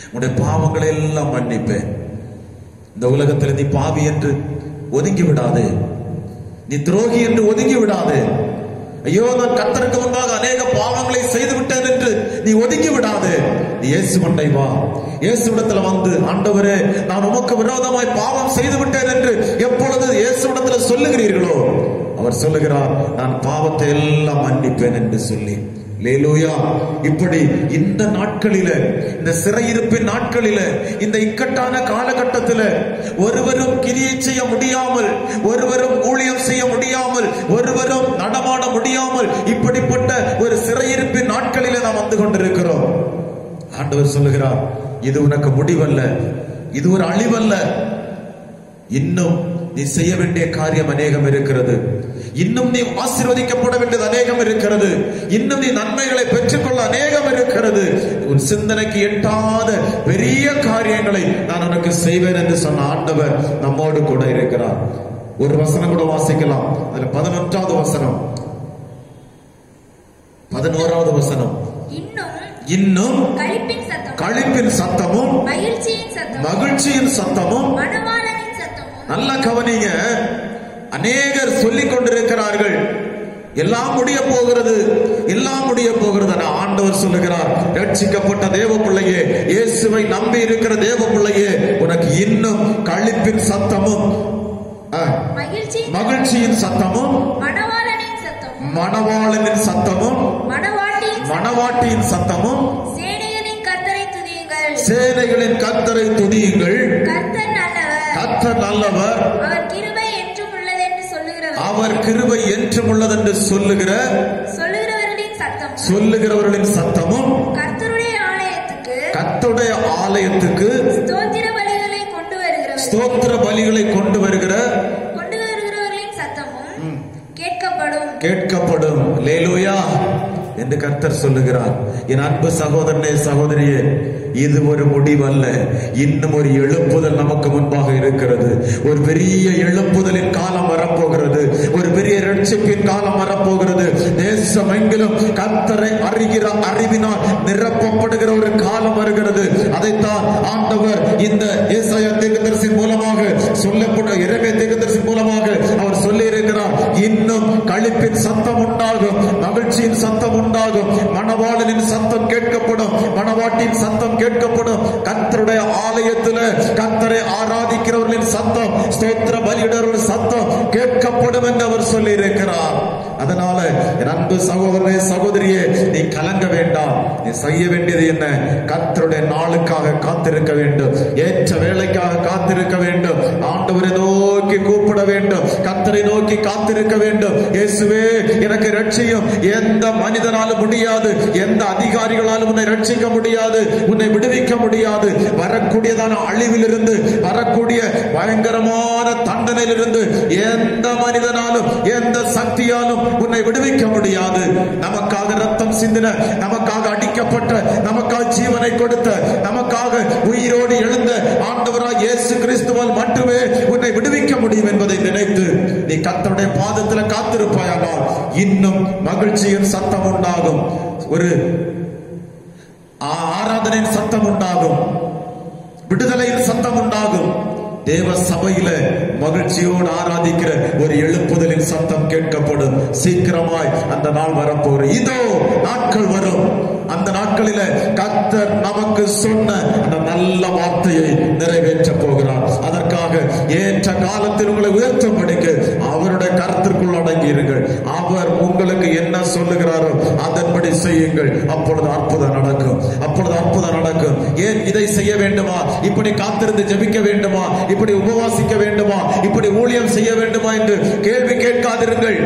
உன்னுடைய பாவங்களை எல்லாம் மன்னிப்பேன். இந்த உலகத்தில் நீ பாவி என்று ஒதுங்கி விடாதே, நீ துரோகி என்று ஒதுங்கி விடாதே. ஐயோ, நான் கர்த்தருக்கு முன்பாக அநேக பாவங்களை செய்து விட்டேன் என்று நீ ஒதுங்கி விடாதே. நீ இயேசு மண்டை வா, இயேசுவிடத்துல வந்து, ஆண்டவரே, நான் உமக்கு விரோதமாய் பாவம் செய்து விட்டேன் என்று எப்பொழுது இயேசுவிடத்துல சொல்லுகிறீர்களோ, அவர் சொல்லுகிறார், நான் பாவத்தை எல்லாம் மன்னிப்பேன் என்று சொல்லி. அல்லேலூயா. இப்படி இந்த நாட்களில, இந்த சிறையிருப்பின் நாட்களில, இந்த இக்கட்டான காலகட்டத்தில் ஒருவரும் கிரியை செய்ய முடியாமல், ஒருவரும் ஊழியம் செய்ய முடியாமல், ஒருவரும் நடமாட முடியாமல், இப்படிப்பட்ட ஒரு சிறையிருப்பின் நாட்களில நாம் வந்து கொண்டிருக்கிறோம். ஆண்டவர் சொல்லுகிறார், இது உனக்கு முடிவல்ல, இது ஒரு அழிவல்ல. இன்னும் நீ செய்ய வேண்டிய காரியம் அநேகம் இருக்கிறது. இன்னும் நீ ஆசீர்வதிக்கப்பட வேண்டியது அநேகம் இருக்கிறது. இன்னும் நீ நன்மைகளை பெற்றுக்கொள்ள அநேகம் இருக்கிறது. உன் சிந்தனைக்கு எட்டாத பெரிய காரியங்களை நான் உனக்கு செய்வேன் என்று சொன்ன ஆண்டவர் நம்மோடு கூட இருக்கிறார். ஒரு வசனம் கூட வாசிக்கலாம். அதுல 11வது வசனம், 11வது வசனம், இன்னும் களிப்பின் சத்தமும் மகிழ்ச்சியின் சத்தமும். நல்ல கவனிங்க. அநேகர் சொல்லிக் கொண்டிருக்கிறார்கள், எல்லாம் முடிய போகிறது, எல்லாம் முடிய போகிறது. ஆண்டவர் சொல்லுகிறார், ரட்சிக்கப்பட்ட தேவ பிள்ளையே, இயேசுவை நம்பி இருக்கிற தேவ பிள்ளையே, உனக்கு இன்னும் களிப்பின் சத்தமும் மகிழ்ச்சியின் சத்தமும் மணவாளனின் சத்தமும் மணவாட்டியின் சத்தமும் சேனைகளின் கர்த்தரை துதியுங்கள். சேனைகளின் கர்த்தரை துதியுங்கள். கர்த்தர் நல்லவர். அவர் கிருபை என்றும் உள்ளது என்று சொல்லுகிறவர். அவர் கிருபை என்றும் உள்ளது என்று சொல்லுகிறவர்களின் சத்தமும் கர்த்தருடைய ஆலயத்துக்கு ஸ்தோத்திர பலிகளை கொண்டு வருகிறவர்களின் சத்தமும் கேட்கப்படும். அல்லேலூயா என்று கர்த்தர் சொல்லுகிறார். என் அன்பு சகோதரனே, சகோதரியே, இது ஒரு முடிவல்ல. இன்னும் ஒரு எழுப்புதல் நமக்கு முன்பாக இருக்கிறது. ஒரு பெரிய எழுப்புதலின் காலம் வரப்போகிறது. ஒரு பெரிய ரட்சிப்பின் காலம் வரப்போகிறது. தேசம் எங்கிலும் கர்த்தரை அறிவினால் நிரப்பப்படுகிற ஒரு காலம் வருகிறது. அதைத்தான் ஆண்டவர் இந்த ஏசாயா தீர்க்கதரிசியின் மூலமாக சொல்லப்பட்ட எரேமியா தீர்க்கதரிசியின் மூலமாக அவர் சொல்லி இருக்கிறார். இன்னும் களிப்பின் சத்தம் உண்டாகும், மகிழ்ச்சியின் சத்தம் உண்டாகும், மணவாளனின் சத்தம் கேட்கப்படும், மணவாட்டின் சத்தம் கேட்கப்படும். கர்த்தருடைய ஆலயத்தில் கர்த்தரை ஆராதிக்கிறவர்களின் சத்தம், ஸ்தோத்திர பலியிடுறவர்களின் சத்தம் கேட்கப்படும் என்று அவர் சொல்லி இருக்கிறார். அதனால என் அன்பு சகோதரனே, சகோதரியே, நீ கலங்க வேண்டாம். நீ செய்ய வேண்டியது என்ன? கர்த்தருடைய நாளுக்காக காத்திருக்க வேண்டும். ஏற்ற வேலைக்காக காத்திருக்க வேண்டும். ஆண்டவரை நோக்கி கூப்பிட வேண்டும். கர்த்தரை நோக்கி காத்திருக்க வேண்டும். இயேசுவே, எனக்கு ரட்சியும். எந்த மனிதனாலும் முடியாது, எந்த அதிகாரிகளாலும் உன்னை ரட்சிக்க முடியாது, உன்னை விடுவிக்க முடியாது. வரக்கூடியதான அழிவிலிருந்து, வரக்கூடிய பயங்கரமான தண்டனையிலிருந்து எந்த மனிதனாலும் எந்த சக்தியாலும் உன்னை விடுவிக்க முடியாது. நமக்காக ரத்தம் சிந்தின, நமக்காக அடிக்கப்பட்ட, நமக்காக ஜீவனை கொடுத்த, நமக்காக உயிரோடு எழுந்த ஆண்டவராய் இயேசு கிறிஸ்துவால் மட்டுமே உன்னை விடுவிக்க முடியும் என்பதை நினைத்து நீ கர்த்தருடைய பாதத்தில் காத்திருப்பாயானால் இன்னும் மகிழ்ச்சியின் சத்தம் உண்டாகும், ஒரு ஆராதனையின் சத்தம் உண்டாகும், விடுதலையின் சத்தம் உண்டாகும். தேவ சபையில மகிழ்ச்சியோடு ஆராதிக்கிற ஒரு எழுப்புதலின் சத்தம் கேட்கப்படும். சீக்கிரமாய் அந்த நாள் வரப்போற இதோ நாட்கள் வரும். அந்த நாட்களில கர்த்தர் நமக்கு சொன்ன அந்த நல்ல வார்த்தையை நிறைவேற்ற போகிறார். அதற்காக ஏற்ற காலத்தில் உங்களை உயர்த்தும்படிக்கு அவருடைய கருத்திற்குள் அடங்கியிருங்கள். அவர் உங்களுக்கு என்ன சொல்லுகிறாரோ அதன்படி செய்யுங்கள். அப்பொழுது அற்புதம் நடக்கும். அப்பொழுது அற்புதம் நடக்கும். ஏன் இதை செய்ய வேண்டுமா? இப்படி காத்திருந்து ஜெபிக்க வேண்டுமா? இப்படி உபவாசிக்க வேண்டுமா? இப்படி ஊழியம் செய்ய வேண்டுமா என்று கேள்வி கேட்காதிருங்கள்.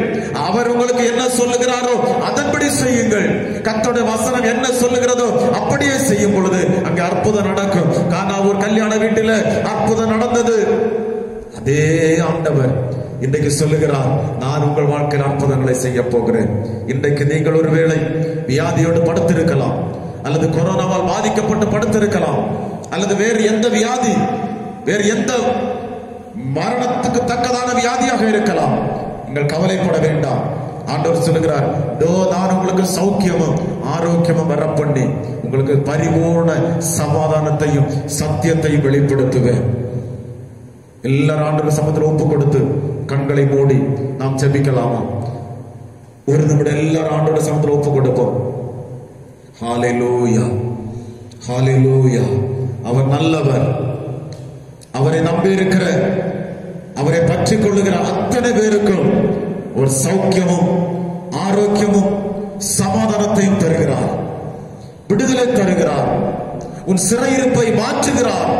அவர் உங்களுக்கு என்ன சொல்லுகிறாரோ அதன்படி செய்யுங்கள். கர்த்தருடைய வசனம் என்ன சொல்லுகிறதோ அப்படியே செய்யும் பொழுது அங்கே அற்புதம் நடக்கும். கானாவூர் கல்யாண வீட்டில் அற்புதம் நடந்தது. அதே ஆண்டவர் இன்றைக்கு சொல்லுகிறார், நான் உங்கள் வாழ்க்கையில் அற்புதங்களை செய்ய போகிறேன். இன்றைக்கு நீங்கள் ஒருவேளை வியாதியோடு படுத்திருக்கலாம், அல்லது கொரோனாவால் பாதிக்கப்பட்டு படுத்திருக்கலாம், அல்லது வேறு எந்த வியாதி, வேறு எந்த மரணத்துக்கு தக்கதான வியாதியாக இருக்கலாம். நீங்கள் கவலைப்பட வேண்டாம். ஆண்டவர் சொல்லுகிறார், நான் உங்களுக்கு சௌக்கியமும் ஆரோக்கியமும் வரப்பண்ணி உங்களுக்கு பரிபூர்ண சமாதானத்தையும் சத்தியத்தையும் வெளிப்படுத்துவேன். எல்லாரும் ஆண்டவர் சமத்தில் ஒப்பு கொடுத்து கண்களை மூடி நாம் ஜெபிக்கலாமா? ஒரு நிமிடம் எல்லாரும் ஆண்டவர் சமத்தில் ஒப்பு கொடுப்போம். ஹல்லேலூயா, ஹல்லேலூயா. அவர் நல்லவர். அவரை நம்பி இருக்கிற, அவரை பற்றி கொள்ளுகிற அத்தனை பேருக்கும் ஒரு சௌக்கியமும் ஆரோக்கியமும் சமாதானத்தையும் தருகிறார். விடுதலை தருகிறார். உன் சிறையிருப்பை மாற்றுகிறார்.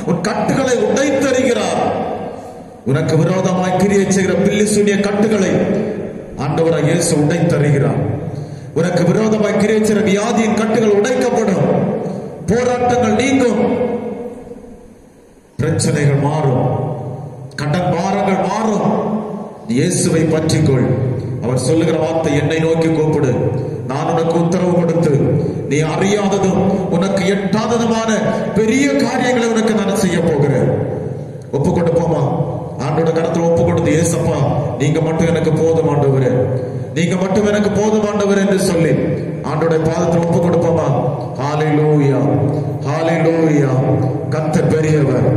உன் கட்டுகளை உடைத்தருகிறார். உனக்கு விரோதமாய் கிரியை செய்கிற பில்லி சூனிய கட்டுகளை ஆண்டவராய் இயேசு உடைத்தருகிறார். உனக்கு விரோதமாய் கிரியை செய்கிற வியாதியின் கட்டுகள் உடைக்கப்படும். போராட்டங்கள் நீங்கும். பிரச்சனைகள் மாறும். கடன் பாரங்கள் மாறும். இயேசுவை பற்றிக்கொள். அவர் சொல்லுகிற வார்த்தை, என்னை நோக்கி கூப்பிடு, நான் உனக்கு உத்தரவு கொடுத்து நீ அறியாததும் உனக்கு எட்டாததுமான பெரிய காரியங்களை உனக்கு நான் செய்ய போகிறேன். ஒப்பு கொடுப்போமா? ஆண்டோட கருத்துல ஒப்பு கொடுத்து, ஏசப்பா நீங்க மட்டும் எனக்கு போதும் ஆண்டவரே, நீங்க மட்டும் எனக்கு போதும் ஆண்டவரே என்று சொல்லி ஆண்டோட பாதத்தில் ஒப்பு கொடுப்போமா? ஹல்லேலூயா, ஹல்லேலூயா. கர்த்தர் பெரியவர்,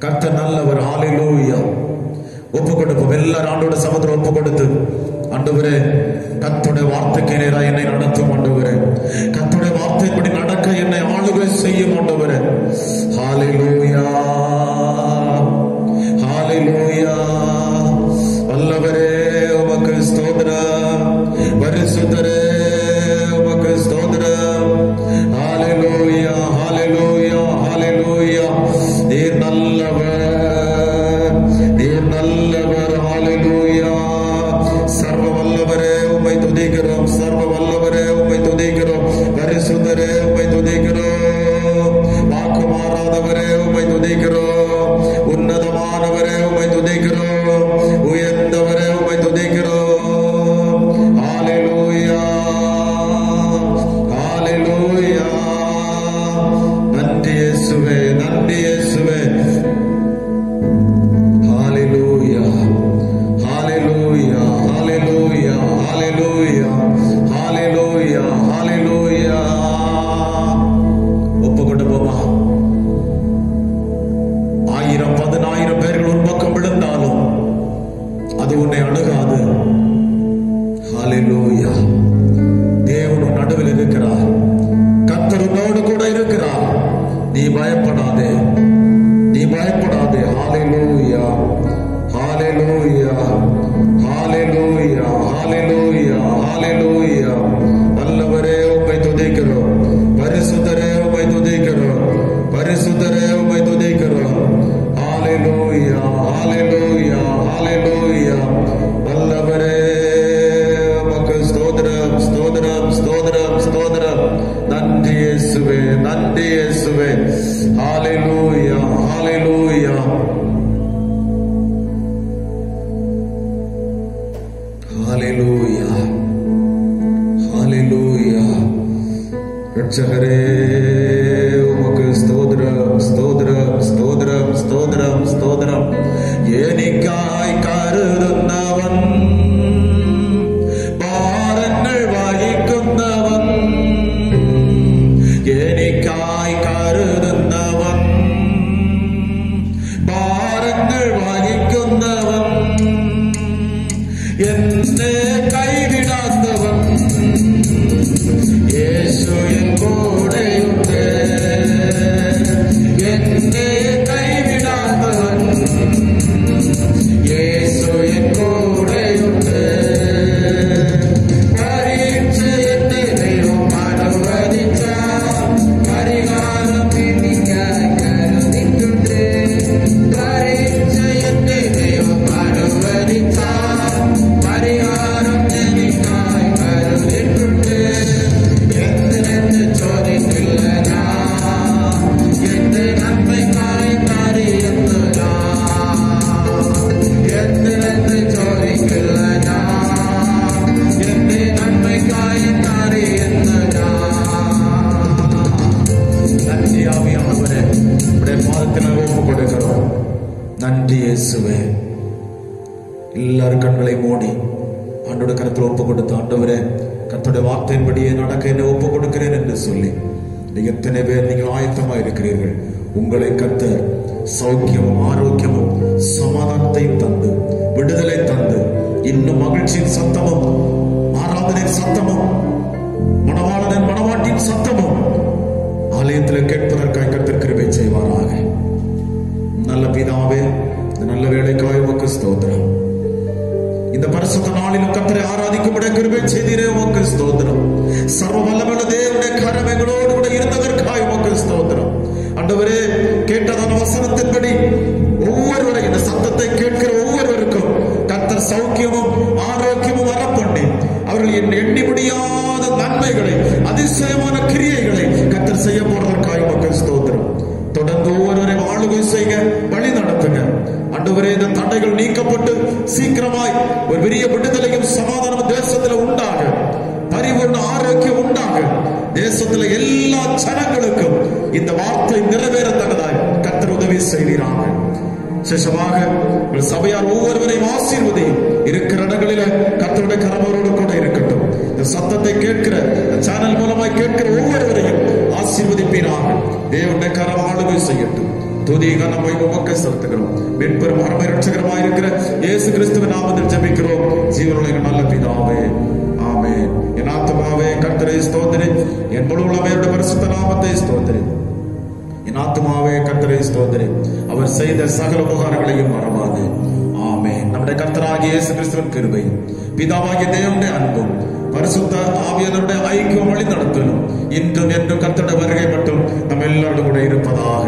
கர்த்தர் நல்லவர். ஹல்லேலூயா. ஒப்பு கொடுப்போம். எல்லாரும் ஆண்டோட சமத்துல ஒப்பு கொடுத்து, ஆண்டவரே கர்த்தருடைய வார்த்தைக்கு நேராக என்னை நடத்தும் ஆண்டவரே, கர்த்தருடைய வார்த்தைப்படி நடக்க என்னை ஆளுகை செய்யும் ஆண்டவரே. ஹல்லேலூயா, ஹல்லேலூயா. வல்லவரே உமக்கு ஸ்தோத்திரம். பரிசுத்தரே உமக்கு ஸ்தோத்திரம். ஹalleluya ஹalleluya ஹalleluya. நீர் நல்லவர், நீர் நல்லவர். ஹalleluya. சர்வ வல்லவரே உம்மை துதிக்கிறோம், சர்வ வல்லவரே உம்மை துதிக்கிறோம். பரிசுத்தரே உம்மை துதிக்கிறோம். வாக்கு மாறாதவரே உம்மை துதிக்கிறோம். உன்னதமானவரே உம்மை துதிக்கிறோம். உயர்ந்தவரே உம்மை துதிக்கிறோம். ஹalleluya ஹalleluya. நன்றி இயேசுவே, நன்றி இயேசுவே. ஹalleluya ஹalleluya ஹalleluya ஹalleluya ஹalleluya ஹalleluya. ஒப்புக்கொண்டு போமா. 1000 10,000 பேர்கள் ஒரு பக்கம் விழுந்தாலும் அது உன்னை அணுகாது. ஹalleluya. தேவன் நடுவில் இருக்கிறார். கர்த்தர் உன்னோடு கூட இருக்கிறார். நீ பயப்படாதே, நீ பயப்படாதே. ஹalleluya ஹalleluya ஹalleluya ஹalleluya ஹalleluya. நல்லவரே உம்மை துதிக்கிறோம். பரிசுத்தரே உம்மை துதிக்கிறோம். பரிசுத்தரே உம்மை துதிக்கிறோம். ஹalleluya ஹalleluya ஹalleluya. நல்லவரே உமக்கு ஸ்தோத்திரம் ஸ்தோத்திரம் ஸ்தோத்திரம் ஸ்தோத்திரம். நன்றி இயேசுவே, நன்றி இயேசுவே. ஹalleluya ஹalleluya ஹalleluya ஹalleluya. ரட்சகரே உமக்கு ஸ்தோத்திரம் ஸ்தோத்திரம் ஸ்தோத்திரம் ஸ்தோத்திரம் ஸ்தோத்திரம். എനിക്കായി കരുതുന്നവൻ, ഭാരങ്ങൾ വഹിക്കുന്നവൻ, എനിക്കായി കരുതുന്നവൻ, ഭാരങ്ങൾ വഹിക്കുന്നവൻ, എന്നെ കൈവിടാത്തവൻ, യേശു എൻ കൂടെയുണ്ട്. എന്നെ കൈവിടാത്തവൻ, യേശു എൻ കൂടെയുണ്ട്. പരീക്ഷ എന്നെ ദൈവം അനുവദിച്ച പരിഹാരം എനിക്കായി കരുതിയിട്ടുണ്ട്. പരീക്ഷ എന്നെ ദൈവം അനുവദിച്ച പരിഹാരം എനിക്കായി കരുതിയിട്ടുണ്ട്. എന്തിനെന്ന് ചോദിക്കില്ല ഞാൻ, എന്റെ നന്മയ്ക്കായി കരയുന്നു ഞാൻ. എന്തിനെന്ന് ചോദിക്കില്ല ഞാൻ, എന്റെ നന്മയ്ക്കായി കരയുന്നു ഞാൻ. நன்றி ஆவியானவரே, உடைய பாதத்தில் ஒப்பு கொடுக்கிறோம். நன்றி இயேசுவே. எல்லாரும் கண்களை மூடி ஆண்டோட கருத்தில் ஒப்பு கொடுத்து, ஆண்டவரே கர்த்தருடைய வார்த்தையின்படியே நடக்க என்னை ஒப்பு கொடுக்கிறேன் என்று சொல்லி நீங்க எத்தனை பேர் நீங்கள் ஆயத்தமா இருக்கிறீர்கள். உங்களை கர்த்தர் சௌக்கியமும் ஆரோக்கியமும் சமாதானத்தையும் தந்து விடுதலை தந்து இன்னும் மகிழ்ச்சியின் சத்தமும் ஆராதனையின் சத்தமும் மணவாளனின் மணவாட்டின் சத்தமும் ஆலயத்தில் கேட்பதற்காக கர்த்தர் கிருபை செய்வாராக. நல்ல பிதாவே, இந்த நல்ல வேலைக்காய் உமக்கு ஸ்தோத்திரம். இந்த பரிசுத்த நாளிலும் கர்த்தரை ஆராதிக்கும்படி கிருபை செய்தீரே உமக்கு ஸ்தோத்திரம். சர்வ வல்லமையுள்ள தேவனுடைய கரம் எங்களோடு கூட இருந்ததற்காக உமக்கு ஸ்தோத்திரம். ஆண்டவரே, கேட்டதான வசனத்தின்படி ஒவ்வொருவரையும் இந்த சத்தத்தை கேட்கிற ஒவ்வொருவருக்கும் கர்த்தர் சௌக்கியமும் ஆரோக்கியமும் வரப்பண்ணி அவர்கள் எண்ணி முடியாத நன்மைகளை அதிசயமான கிரியைகளை கர்த்தர் செய்ய போறதற்காக உமக்கு ஸ்தோத்திரம். தொடர்ந்து ஒவ்வொருவரை ஆளுகை செய்ய வழி நடத்துங்க. ஆண்டவரே, இந்த தடைகள் நீக்கப்பட்டு சீக்கிரமாய் ஒரு பெரிய விடுதலையும் சமாதானம் தேசத்துல உண்டாக, பரிபூர்ண ஆரோக்கியம் உண்டாக, தேசத்துல எல்லா ஜனங்களுக்கும் இந்த வார்த்தை நிறைவேறத்தக்கதாய் கர்த்தர் உதவி செய்வீராக. விசேஷமாக சபையார் ஒவ்வொருவரையும் ஆசீர்வதியும். இருக்கிற இடங்களில கர்த்தருடைய கரமரோடு கூட இருக்கட்டும். இந்த சத்தத்தை கேட்கிற சேனல் மூலமாய் கேட்கிற ஒவ்வொருவரையும் ஆசீர்வதிப்பீராக. தேவனுடைய கரம் ஆளுகை செய்யட்டும். துதிக நம்மை உமக்கு செலுத்துகிறோம். மீட்பெரும் அருமை இரட்சகருமாய் இருக்கிற இயேசு கிறிஸ்துவின் நாமத்தில் ஜெபிக்கிறோம் ஜீவனுள்ள நல்ல பிதாவே, ஆமென். என் ஆத்துமாவே கர்த்தரை ஸ்தோத்திரி, என் முழு உள்ளமையோட பரிசுத்த நாமத்தை ஸ்தோத்திரி. என் ஆத்துமாவே கர்த்தரை ஸ்தோத்திரி, அவர் செய்த சகல உபகாரங்களையும் மறவாது. ஆமென். நம்முடைய கர்த்தராகிய இயேசு கிறிஸ்துவின் கிருபை, பிதாவாகிய தேவனுடைய அன்பும், பரிசுத்த ஆவியானவருடைய ஐக்கியம் வழி நடத்தலும் இன்றும் என்றும் கர்த்தருடைய வருகை மட்டும் நம்ம எல்லாரோடும் கூட இருப்பதாக.